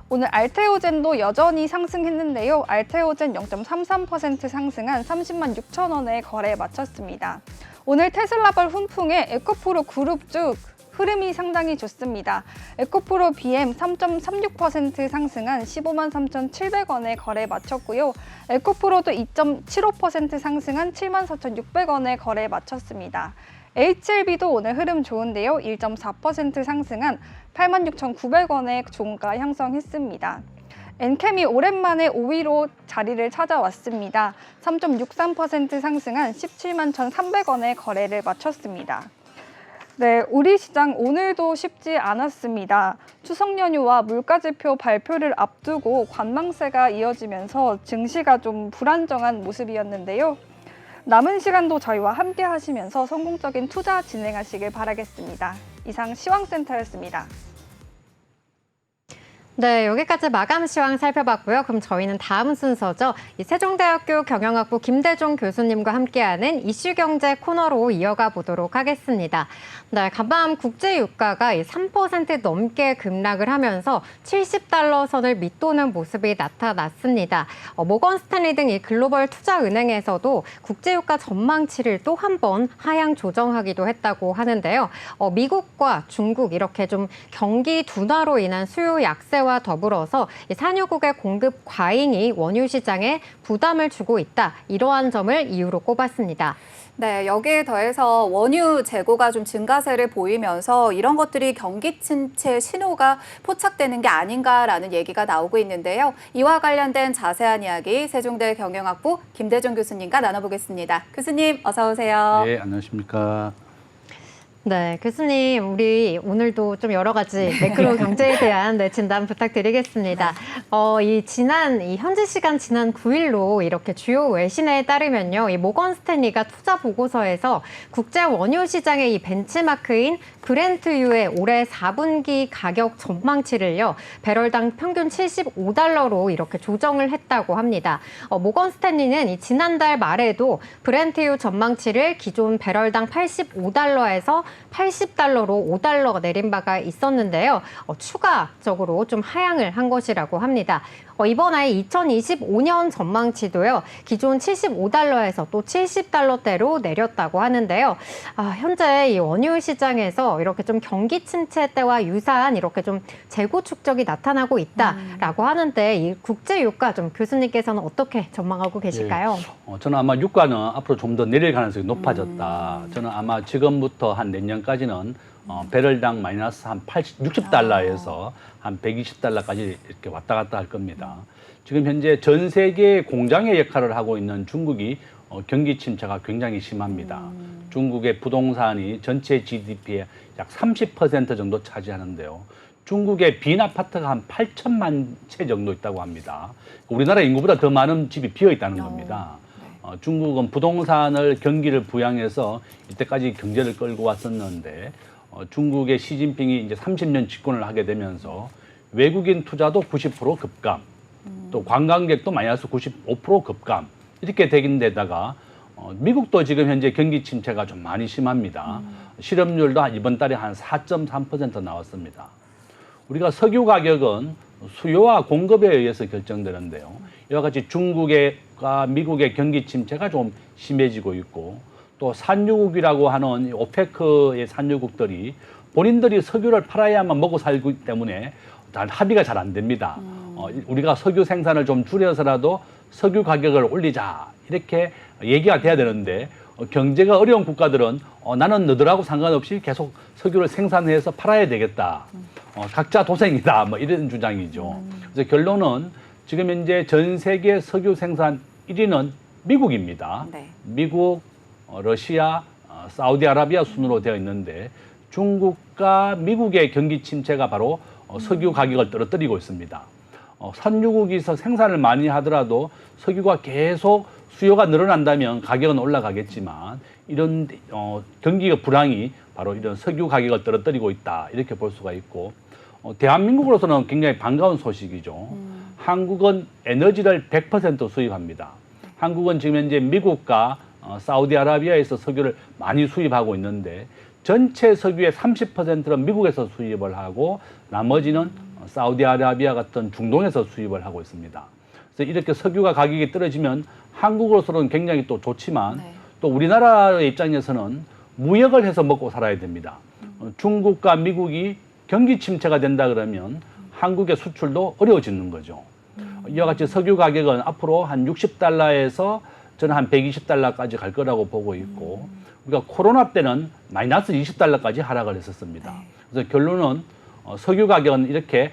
[SPEAKER 4] 오늘 알테오젠도 여전히 상승했는데요. 알테오젠 0.33% 상승한 30만 6천원에 거래에 마쳤습니다. 오늘 테슬라발 훈풍에 에코프로 그룹 쭉 흐름이 상당히 좋습니다. 에코프로 BM 3.36% 상승한 15만 3,700원에 거래에 마쳤고요. 에코프로도 2.75% 상승한 7만 4,600원에 거래에 마쳤습니다. HLB도 오늘 흐름 좋은데요. 1.4% 상승한 86,900원의 종가 형성했습니다. 엔캠이 오랜만에 5위로 자리를 찾아왔습니다. 3.63% 상승한 17만 1,300원의 거래를 마쳤습니다. 네, 우리 시장 오늘도 쉽지 않았습니다. 추석 연휴와 물가지표 발표를 앞두고 관망세가 이어지면서 증시가 좀 불안정한 모습이었는데요. 남은 시간도 저희와 함께 하시면서 성공적인 투자 진행하시길 바라겠습니다. 이상 시황센터였습니다.
[SPEAKER 1] 네, 여기까지 마감 시황 살펴봤고요. 그럼 저희는 다음 순서죠. 이 세종대학교 경영학부 김대중 교수님과 함께하는 이슈경제 코너로 이어가 보도록 하겠습니다. 네, 간밤 국제 유가가 3% 넘게 급락을 하면서 70달러 선을 밑도는 모습이 나타났습니다. 모건 스탠리 등 이 글로벌 투자은행에서도 국제 유가 전망치를 또 한 번 하향 조정하기도 했다고 하는데요. 미국과 중국 이렇게 좀 경기 둔화로 인한 수요 약세 와 더불어서 산유국의 공급 과잉이 원유 시장에 부담을 주고 있다. 이러한 점을 이유로 꼽았습니다.
[SPEAKER 2] 네, 여기에 더해서 원유 재고가 좀 증가세를 보이면서 이런 것들이 경기 침체 신호가 포착되는 게 아닌가라는 얘기가 나오고 있는데요. 이와 관련된 자세한 이야기 세종대 경영학부 김대중 교수님과 나눠보겠습니다. 교수님, 어서 오세요.
[SPEAKER 5] 네, 안녕하십니까.
[SPEAKER 1] 네, 교수님, 우리 오늘도 좀 여러 가지 매크로 경제에 대한 진단 부탁드리겠습니다. 이 현지 시간 지난 9일로 이렇게 주요 외신에 따르면요, 이 모건 스탠리가 투자 보고서에서 국제 원유 시장의 이 벤치마크인 브렌트유의 올해 4분기 가격 전망치를요, 배럴당 평균 75달러로 이렇게 조정을 했다고 합니다. 모건 스탠리는 이 지난달 말에도 브렌트유 전망치를 기존 배럴당 85달러에서 80달러로 5달러 내린 바가 있었는데요. 추가적으로 좀 하향을 한 것이라고 합니다. 이번에 2025년 전망치도요, 기존 75달러에서 또 70달러대로 내렸다고 하는데요. 현재 이 원유 시장에서 이렇게 좀 경기 침체 때와 유사한 이렇게 좀 재고 축적이 나타나고 있다라고 하는데 이 국제 유가 좀 교수님께서는 어떻게 전망하고 계실까요?
[SPEAKER 5] 저는 아마 유가는 앞으로 좀 더 내릴 가능성이 높아졌다. 저는 아마 지금부터 한 내년까지는 배럴당 마이너스 한 60달러에서 한 120달러까지 이렇게 왔다 갔다 할 겁니다. 지금 현재 전 세계 공장의 역할을 하고 있는 중국이 경기 침체가 굉장히 심합니다. 중국의 부동산이 전체 GDP의 약 30% 정도 차지하는데요. 중국의 빈 아파트가 한 8천만 채 정도 있다고 합니다. 우리나라 인구보다 더 많은 집이 비어 있다는 겁니다. 중국은 부동산을 경기를 부양해서 이때까지 경제를 끌고 왔었는데 중국의 시진핑이 이제 30년 집권을 하게 되면서 외국인 투자도 90% 급감, 또 관광객도 마이너스 95% 급감 이렇게 되긴 데다가 미국도 지금 현재 경기 침체가 좀 많이 심합니다. 실업률도 이번 달에 한 4.3% 나왔습니다. 우리가 석유 가격은 수요와 공급에 의해서 결정되는데요. 이와 같이 중국과 미국의 경기 침체가 좀 심해지고 있고 또 산유국이라고 하는 오페크의 산유국들이 본인들이 석유를 팔아야만 먹고 살기 때문에 합의가 잘 안 됩니다. 우리가 석유 생산을 좀 줄여서라도 석유 가격을 올리자 이렇게 얘기가 돼야 되는데 경제가 어려운 국가들은 나는 너들하고 상관없이 계속 석유를 생산해서 팔아야 되겠다. 각자 도생이다. 뭐 이런 주장이죠. 그래서 결론은 지금 현재 전 세계 석유 생산 1위는 미국입니다.
[SPEAKER 2] 네.
[SPEAKER 5] 미국, 러시아, 사우디아라비아 순으로 되어 있는데 중국과 미국의 경기 침체가 바로 석유 가격을 떨어뜨리고 있습니다. 산유국에서 생산을 많이 하더라도 석유가 계속 수요가 늘어난다면 가격은 올라가겠지만 이런 경기가 불황이 바로 이런 석유 가격을 떨어뜨리고 있다 이렇게 볼 수가 있고 대한민국으로서는 굉장히 반가운 소식이죠. 한국은 에너지를 100% 수입합니다. 한국은 지금 현재 미국과 사우디아라비아에서 석유를 많이 수입하고 있는데 전체 석유의 30%는 미국에서 수입을 하고 나머지는 사우디아라비아 같은 중동에서 수입을 하고 있습니다. 그래서 이렇게 석유가 가격이 떨어지면 한국으로서는 굉장히 또 좋지만 또 우리나라의 입장에서는 무역을 해서 먹고 살아야 됩니다. 중국과 미국이 경기 침체가 된다 그러면 한국의 수출도 어려워지는 거죠. 이와 같이 석유 가격은 앞으로 한 60달러에서 저는 한 120달러까지 갈 거라고 보고 있고 우리가 코로나 때는 마이너스 20달러까지 하락을 했었습니다. 그래서 결론은 석유 가격은 이렇게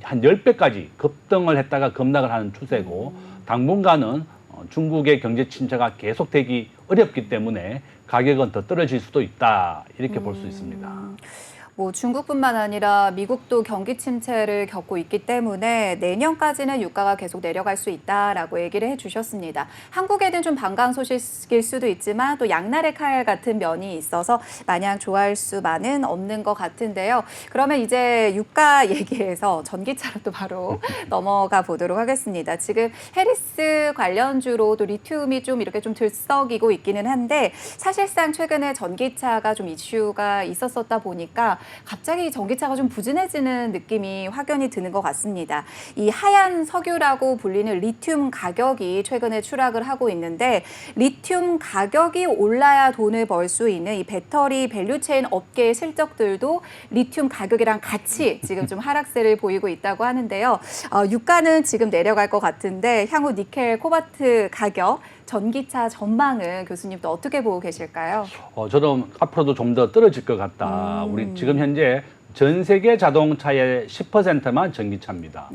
[SPEAKER 5] 한 10배까지 급등을 했다가 급락을 하는 추세고 당분간은 중국의 경제 침체가 계속되기 어렵기 때문에 가격은 더 떨어질 수도 있다 이렇게 볼 수 있습니다.
[SPEAKER 2] 뭐 중국뿐만 아니라 미국도 경기 침체를 겪고 있기 때문에 내년까지는 유가가 계속 내려갈 수 있다라고 얘기를 해주셨습니다. 한국에는 좀 반가운 소식일 수도 있지만 또 양날의 칼 같은 면이 있어서 마냥 좋아할 수만은 없는 것 같은데요. 그러면 이제 유가 얘기에서 전기차로 또 바로 넘어가 보도록 하겠습니다. 지금 해리스 관련주로 또 리튬이 좀 이렇게 좀 들썩이고 있기는 한데 사실상 최근에 전기차가 좀 이슈가 있었었다 보니까 갑자기 전기차가 좀 부진해지는 느낌이 확연히 드는 것 같습니다. 이 하얀 석유라고 불리는 리튬 가격이 최근에 추락을 하고 있는데 리튬 가격이 올라야 돈을 벌 수 있는 이 배터리 밸류체인 업계의 실적들도 리튬 가격이랑 같이 지금 좀 하락세를 보이고 있다고 하는데요. 유가는 지금 내려갈 것 같은데 향후 니켈, 코발트 가격, 전기차 전망은 교수님 또 어떻게 보고 계실까요?
[SPEAKER 5] 저는 앞으로도 좀 더 떨어질 것 같다. 우리 지금 현재 전 세계 자동차의 10%만 전기차입니다.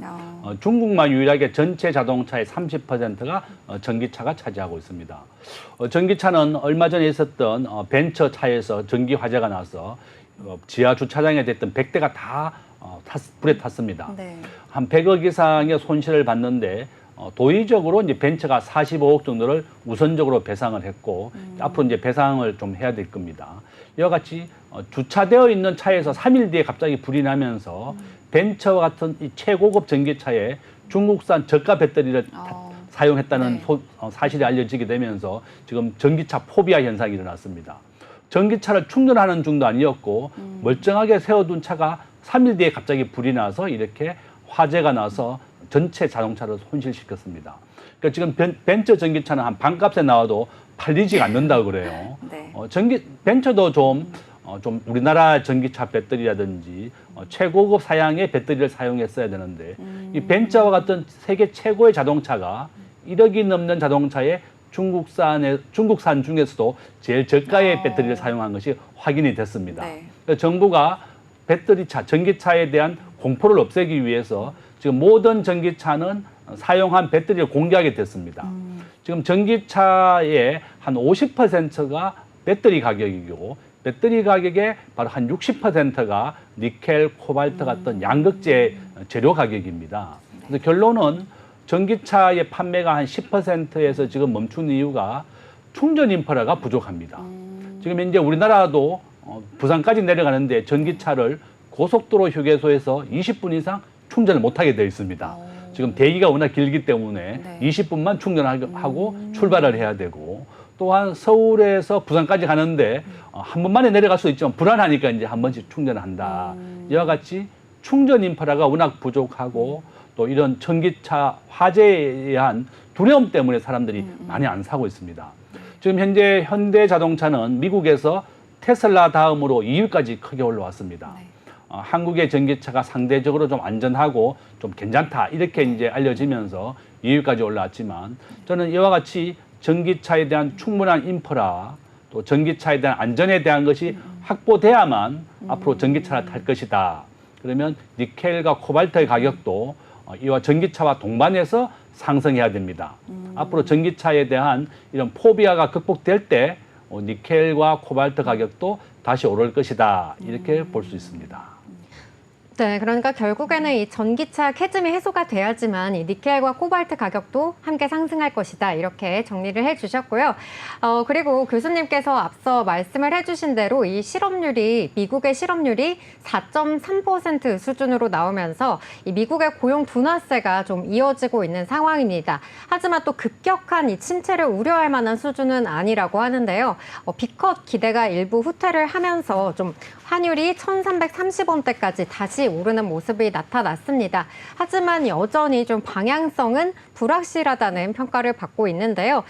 [SPEAKER 5] 중국만 유일하게 전체 자동차의 30%가 전기차가 차지하고 있습니다. 전기차는 얼마 전에 있었던 벤처차에서 전기 화재가 나서 지하 주차장에 됐던 100대가 다 불에 탔습니다.
[SPEAKER 2] 네.
[SPEAKER 5] 한 100억 이상의 손실을 봤는데 도의적으로 이제 벤처가 45억 정도를 우선적으로 배상을 했고 앞으로 이제 배상을 좀 해야 될 겁니다. 이와 같이 주차되어 있는 차에서 3일 뒤에 갑자기 불이 나면서 벤처와 같은 이 최고급 전기차에 중국산 저가 배터리를 사용했다는
[SPEAKER 2] 네.
[SPEAKER 5] 사실이 알려지게 되면서 지금 전기차 포비아 현상이 일어났습니다. 전기차를 충전하는 중도 아니었고 멀쩡하게 세워둔 차가 3일 뒤에 갑자기 불이 나서 이렇게 화재가 나서 전체 자동차를 손실시켰습니다. 그러니까 지금 벤처 전기차는 한 반값에 나와도 팔리지가 않는다고 그래요.
[SPEAKER 2] 네.
[SPEAKER 5] 벤처도 좀 우리나라 전기차 배터리라든지 최고급 사양의 배터리를 사용했어야 되는데 이 벤처와 같은 세계 최고의 자동차가 1억이 넘는 자동차에 중국산 중에서도 제일 저가의 배터리를 사용한 것이 확인이 됐습니다.
[SPEAKER 2] 네.
[SPEAKER 5] 그래서 정부가 전기차에 대한 공포를 없애기 위해서 지금 모든 전기차는 사용한 배터리를 공개하게 됐습니다. 지금 전기차의 한 50%가 배터리 가격이고 배터리 가격의 바로 한 60%가 니켈, 코발트 같은 양극재 재료 가격입니다. 그래서 결론은 전기차의 판매가 한 10%에서 지금 멈춘 이유가 충전 인프라가 부족합니다. 지금 현재 우리나라도 부산까지 내려가는데 전기차를 고속도로 휴게소에서 20분 이상 충전을 못하게 되어 있습니다. 지금 대기가 워낙 길기 때문에
[SPEAKER 2] 네.
[SPEAKER 5] 20분만 충전하고 출발을 해야 되고 또한 서울에서 부산까지 가는데 한 번만에 내려갈 수 있지만 불안하니까 이제 한 번씩 충전을 한다. 이와 같이 충전 인프라가 워낙 부족하고 또 이런 전기차 화재에 의한 두려움 때문에 사람들이 많이 안 사고 있습니다. 지금 현재 현대자동차는 미국에서 테슬라 다음으로 2위까지 크게 올라왔습니다.
[SPEAKER 2] 네.
[SPEAKER 5] 한국의 전기차가 상대적으로 좀 안전하고 좀 괜찮다 이렇게 이제 알려지면서 2위까지 올라왔지만 저는 이와 같이 전기차에 대한 충분한 인프라 또 전기차에 대한 안전에 대한 것이 확보돼야만 앞으로 전기차를 탈 것이다. 그러면 니켈과 코발트의 가격도 이와 전기차와 동반해서 상승해야 됩니다. 앞으로 전기차에 대한 이런 포비아가 극복될 때 니켈과 코발트 가격도 다시 오를 것이다. 이렇게 볼 수 있습니다.
[SPEAKER 1] 네, 그러니까 결국에는 이 전기차 캐즘이 해소가 돼야지만 이 니켈과 코발트 가격도 함께 상승할 것이다. 이렇게 정리를 해주셨고요. 그리고 교수님께서 앞서 말씀을 해주신 대로 이 미국의 실업률이 4.3% 수준으로 나오면서 이 미국의 고용 둔화세가 좀 이어지고 있는 상황입니다. 하지만 또 급격한 이 침체를 우려할 만한 수준은 아니라고 하는데요. B컷 기대가 일부 후퇴를 하면서 좀 환율이 1,330원대까지 다시 오르는 모습이 나타났습니다. 하지만 여전히 좀 방향성은 불확실하다는 평가를 받고 있는데요.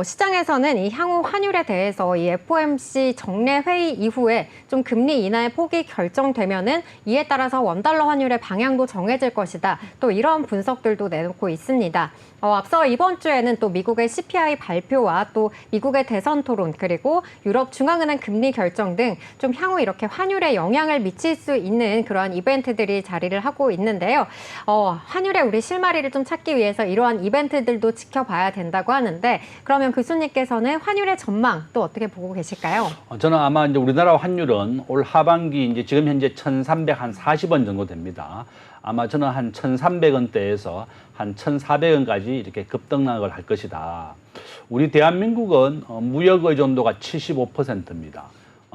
[SPEAKER 1] 시장에서는 이 향후 환율에 대해서 이 FOMC 정례 회의 이후에 좀 금리 인하의 폭이 결정되면은 이에 따라서 원달러 환율의 방향도 정해질 것이다. 또 이런 분석들도 내놓고 있습니다. 앞서 이번 주에는 또 미국의 CPI 발표와 또 미국의 대선 토론 그리고 유럽 중앙은행 금리 결정 등 좀 향후 이렇게 환율 환율에 영향을 미칠 수 있는 그런 이벤트들이 자리를 하고 있는데요. 환율에 우리 실마리를 좀 찾기 위해서 이러한 이벤트들도 지켜봐야 된다고 하는데 그러면 교수님께서는 환율의 전망 또 어떻게 보고 계실까요?
[SPEAKER 5] 저는 아마 이제 우리나라 환율은 올 하반기 이제 지금 현재 1,340원 정도 됩니다. 아마 저는 한 1,300원대에서 한 1,400원까지 이렇게 급등락을 할 것이다. 우리 대한민국은 무역 의존도가 75%입니다.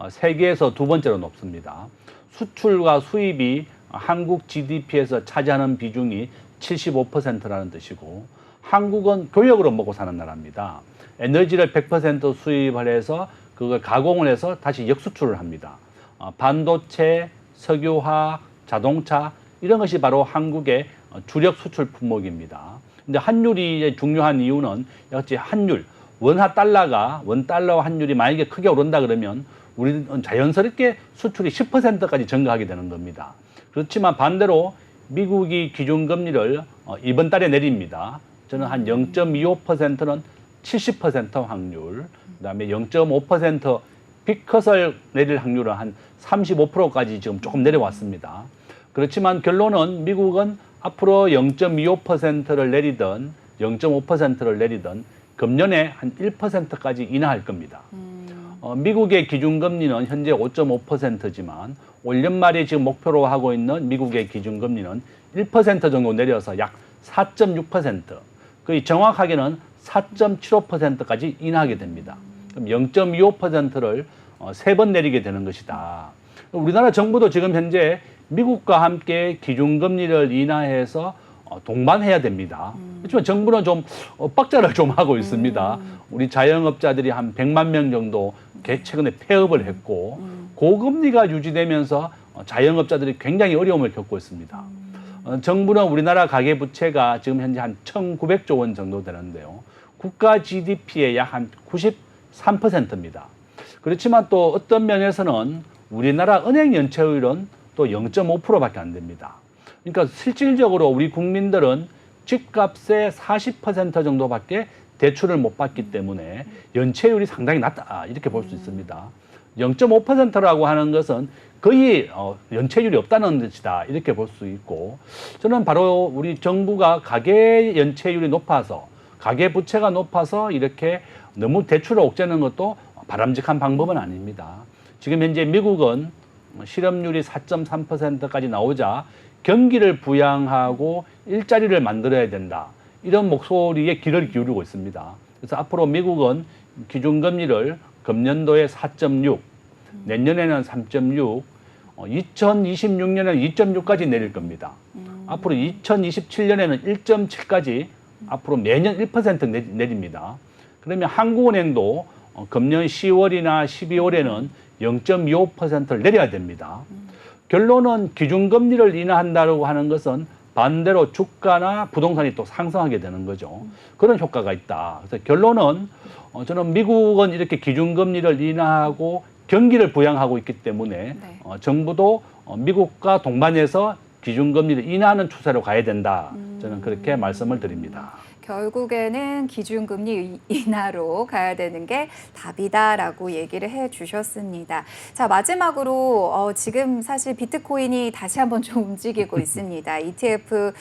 [SPEAKER 5] 세계에서 두 번째로 높습니다. 수출과 수입이 한국 GDP에서 차지하는 비중이 75%라는 뜻이고 한국은 교역으로 먹고 사는 나라입니다. 에너지를 100% 수입을 해서 그걸 가공을 해서 다시 역수출을 합니다. 반도체, 석유화학, 자동차 이런 것이 바로 한국의 주력 수출 품목입니다. 근데 환율이 중요한 이유는 역시 환율, 원 달러 환율이 만약에 크게 오른다 그러면 우리는 자연스럽게 수출이 10%까지 증가하게 되는 겁니다. 그렇지만 반대로 미국이 기준금리를 이번 달에 내립니다. 저는 한 0.25%는 70% 확률, 그다음에 0.5% 빅컷을 내릴 확률은 한 35%까지 지금 조금 내려왔습니다. 그렇지만 결론은 미국은 앞으로 0.25%를 내리든 0.5%를 내리든 금년에 한 1%까지 인하할 겁니다. 미국의 기준금리는 현재 5.5%지만 올 연말에 지금 목표로 하고 있는 미국의 기준금리는 1% 정도 내려서 약 4.6%, 거의 정확하게는 4.75%까지 인하하게 됩니다. 그럼 0.25%를 세 번 내리게 되는 것이다. 우리나라 정부도 지금 현재 미국과 함께 기준금리를 인하해서 동반해야 됩니다. 그렇지만 정부는 좀 엇박자를 좀 하고 있습니다. 우리 자영업자들이 한 100만 명 정도 최근에 폐업을 했고 고금리가 유지되면서 자영업자들이 굉장히 어려움을 겪고 있습니다. 정부는 우리나라 가계부채가 지금 현재 한 1,900조 원 정도 되는데요. 국가 GDP의 약 한 93%입니다. 그렇지만 또 어떤 면에서는 우리나라 은행 연체율은 또 0.5%밖에 안 됩니다. 그러니까 실질적으로 우리 국민들은 집값의 40% 정도밖에 대출을 못 받기 때문에 연체율이 상당히 낮다 이렇게 볼 수 있습니다. 0.5%라고 하는 것은 거의 연체율이 없다는 뜻이다 이렇게 볼 수 있고 저는 바로 우리 정부가 가계 연체율이 높아서 가계 부채가 높아서 이렇게 너무 대출을 옥죄는 것도 바람직한 방법은 아닙니다. 지금 현재 미국은 실업률이 4.3%까지 나오자 경기를 부양하고 일자리를 만들어야 된다. 이런 목소리에 귀를 기울이고 있습니다. 그래서 앞으로 미국은 기준금리를 금년도에 4.6, 내년에는 3.6, 2026년에는 2.6까지 내릴 겁니다. 앞으로 2027년에는 1.7까지 앞으로 매년 1% 내립니다. 그러면 한국은행도 금년 10월이나 12월에는 0.25%를 내려야 됩니다. 결론은 기준금리를 인하한다고 하는 것은 반대로 주가나 부동산이 또 상승하게 되는 거죠. 그런 효과가 있다. 그래서 결론은 저는 미국은 이렇게 기준금리를 인하하고 경기를 부양하고 있기 때문에 정부도 미국과 동반해서 기준금리를 인하하는 추세로 가야 된다. 저는 그렇게 말씀을 드립니다.
[SPEAKER 2] 결국에는 기준금리 인하로 가야 되는 게 답이다라고 얘기를 해주셨습니다. 자, 마지막으로 지금 사실 비트코인이 다시 한번 좀 움직이고 있습니다. ETF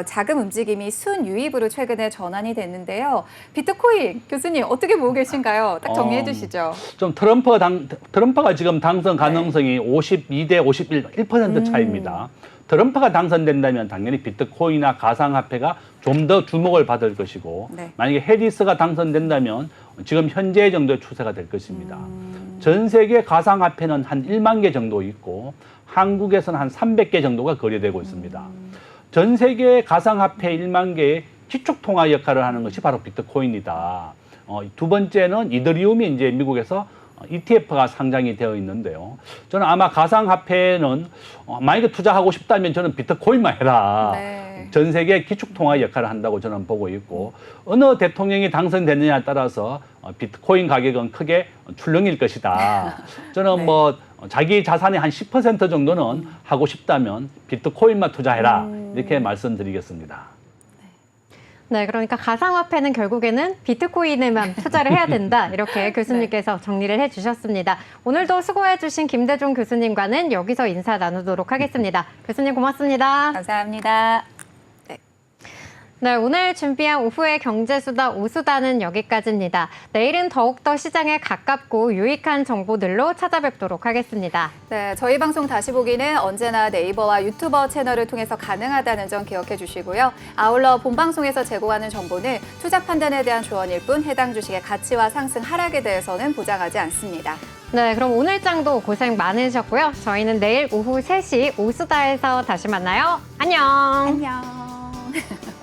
[SPEAKER 2] 자금 움직임이 순유입으로 최근에 전환이 됐는데요. 비트코인 교수님 어떻게 보고 계신가요? 딱 정리해 주시죠.
[SPEAKER 5] 좀 트럼프가 지금 당선 가능성이 52대 51, 1% 차이입니다. 트럼프가 당선된다면 당연히 비트코인이나 가상화폐가 좀 더 주목을 받을 것이고 만약에 해리스가 당선된다면 지금 현재 정도의 추세가 될 것입니다. 전 세계 가상화폐는 한 1만 개 정도 있고 한국에서는 한 300개 정도가 거래되고 있습니다. 전 세계 가상화폐 1만 개의 기축통화 역할을 하는 것이 바로 비트코인이다. 두 번째는 이더리움이 이제 미국에서 ETF가 상장이 되어 있는데요. 저는 아마 가상화폐는 만약에 투자하고 싶다면 저는 비트코인만 해라. 전 세계 기축통화 역할을 한다고 저는 보고 있고 어느 대통령이 당선되느냐에 따라서 비트코인 가격은 크게 출렁일 것이다. 저는 뭐 자기 자산의 한 10% 정도는 하고 싶다면 비트코인만 투자해라. 이렇게 말씀드리겠습니다.
[SPEAKER 1] 네, 그러니까 가상화폐는 결국에는 비트코인에만 투자를 해야 된다. 이렇게 교수님께서 정리를 해주셨습니다. 오늘도 수고해주신 김대중 교수님과는 여기서 인사 나누도록 하겠습니다. 교수님 고맙습니다.
[SPEAKER 2] 감사합니다.
[SPEAKER 1] 네, 오늘 준비한 오후의 경제수다 오수다는 여기까지입니다. 내일은 더욱더 시장에 가깝고 유익한 정보들로 찾아뵙도록 하겠습니다.
[SPEAKER 2] 네, 저희 방송 다시 보기는 언제나 네이버와 유튜버 채널을 통해서 가능하다는 점 기억해 주시고요. 아울러 본방송에서 제공하는 정보는 투자 판단에 대한 조언일 뿐 해당 주식의 가치와 상승 하락에 대해서는 보장하지 않습니다.
[SPEAKER 1] 네, 그럼 오늘 장도 고생 많으셨고요. 저희는 내일 오후 3시 오수다에서 다시 만나요. 안녕.
[SPEAKER 2] 안녕.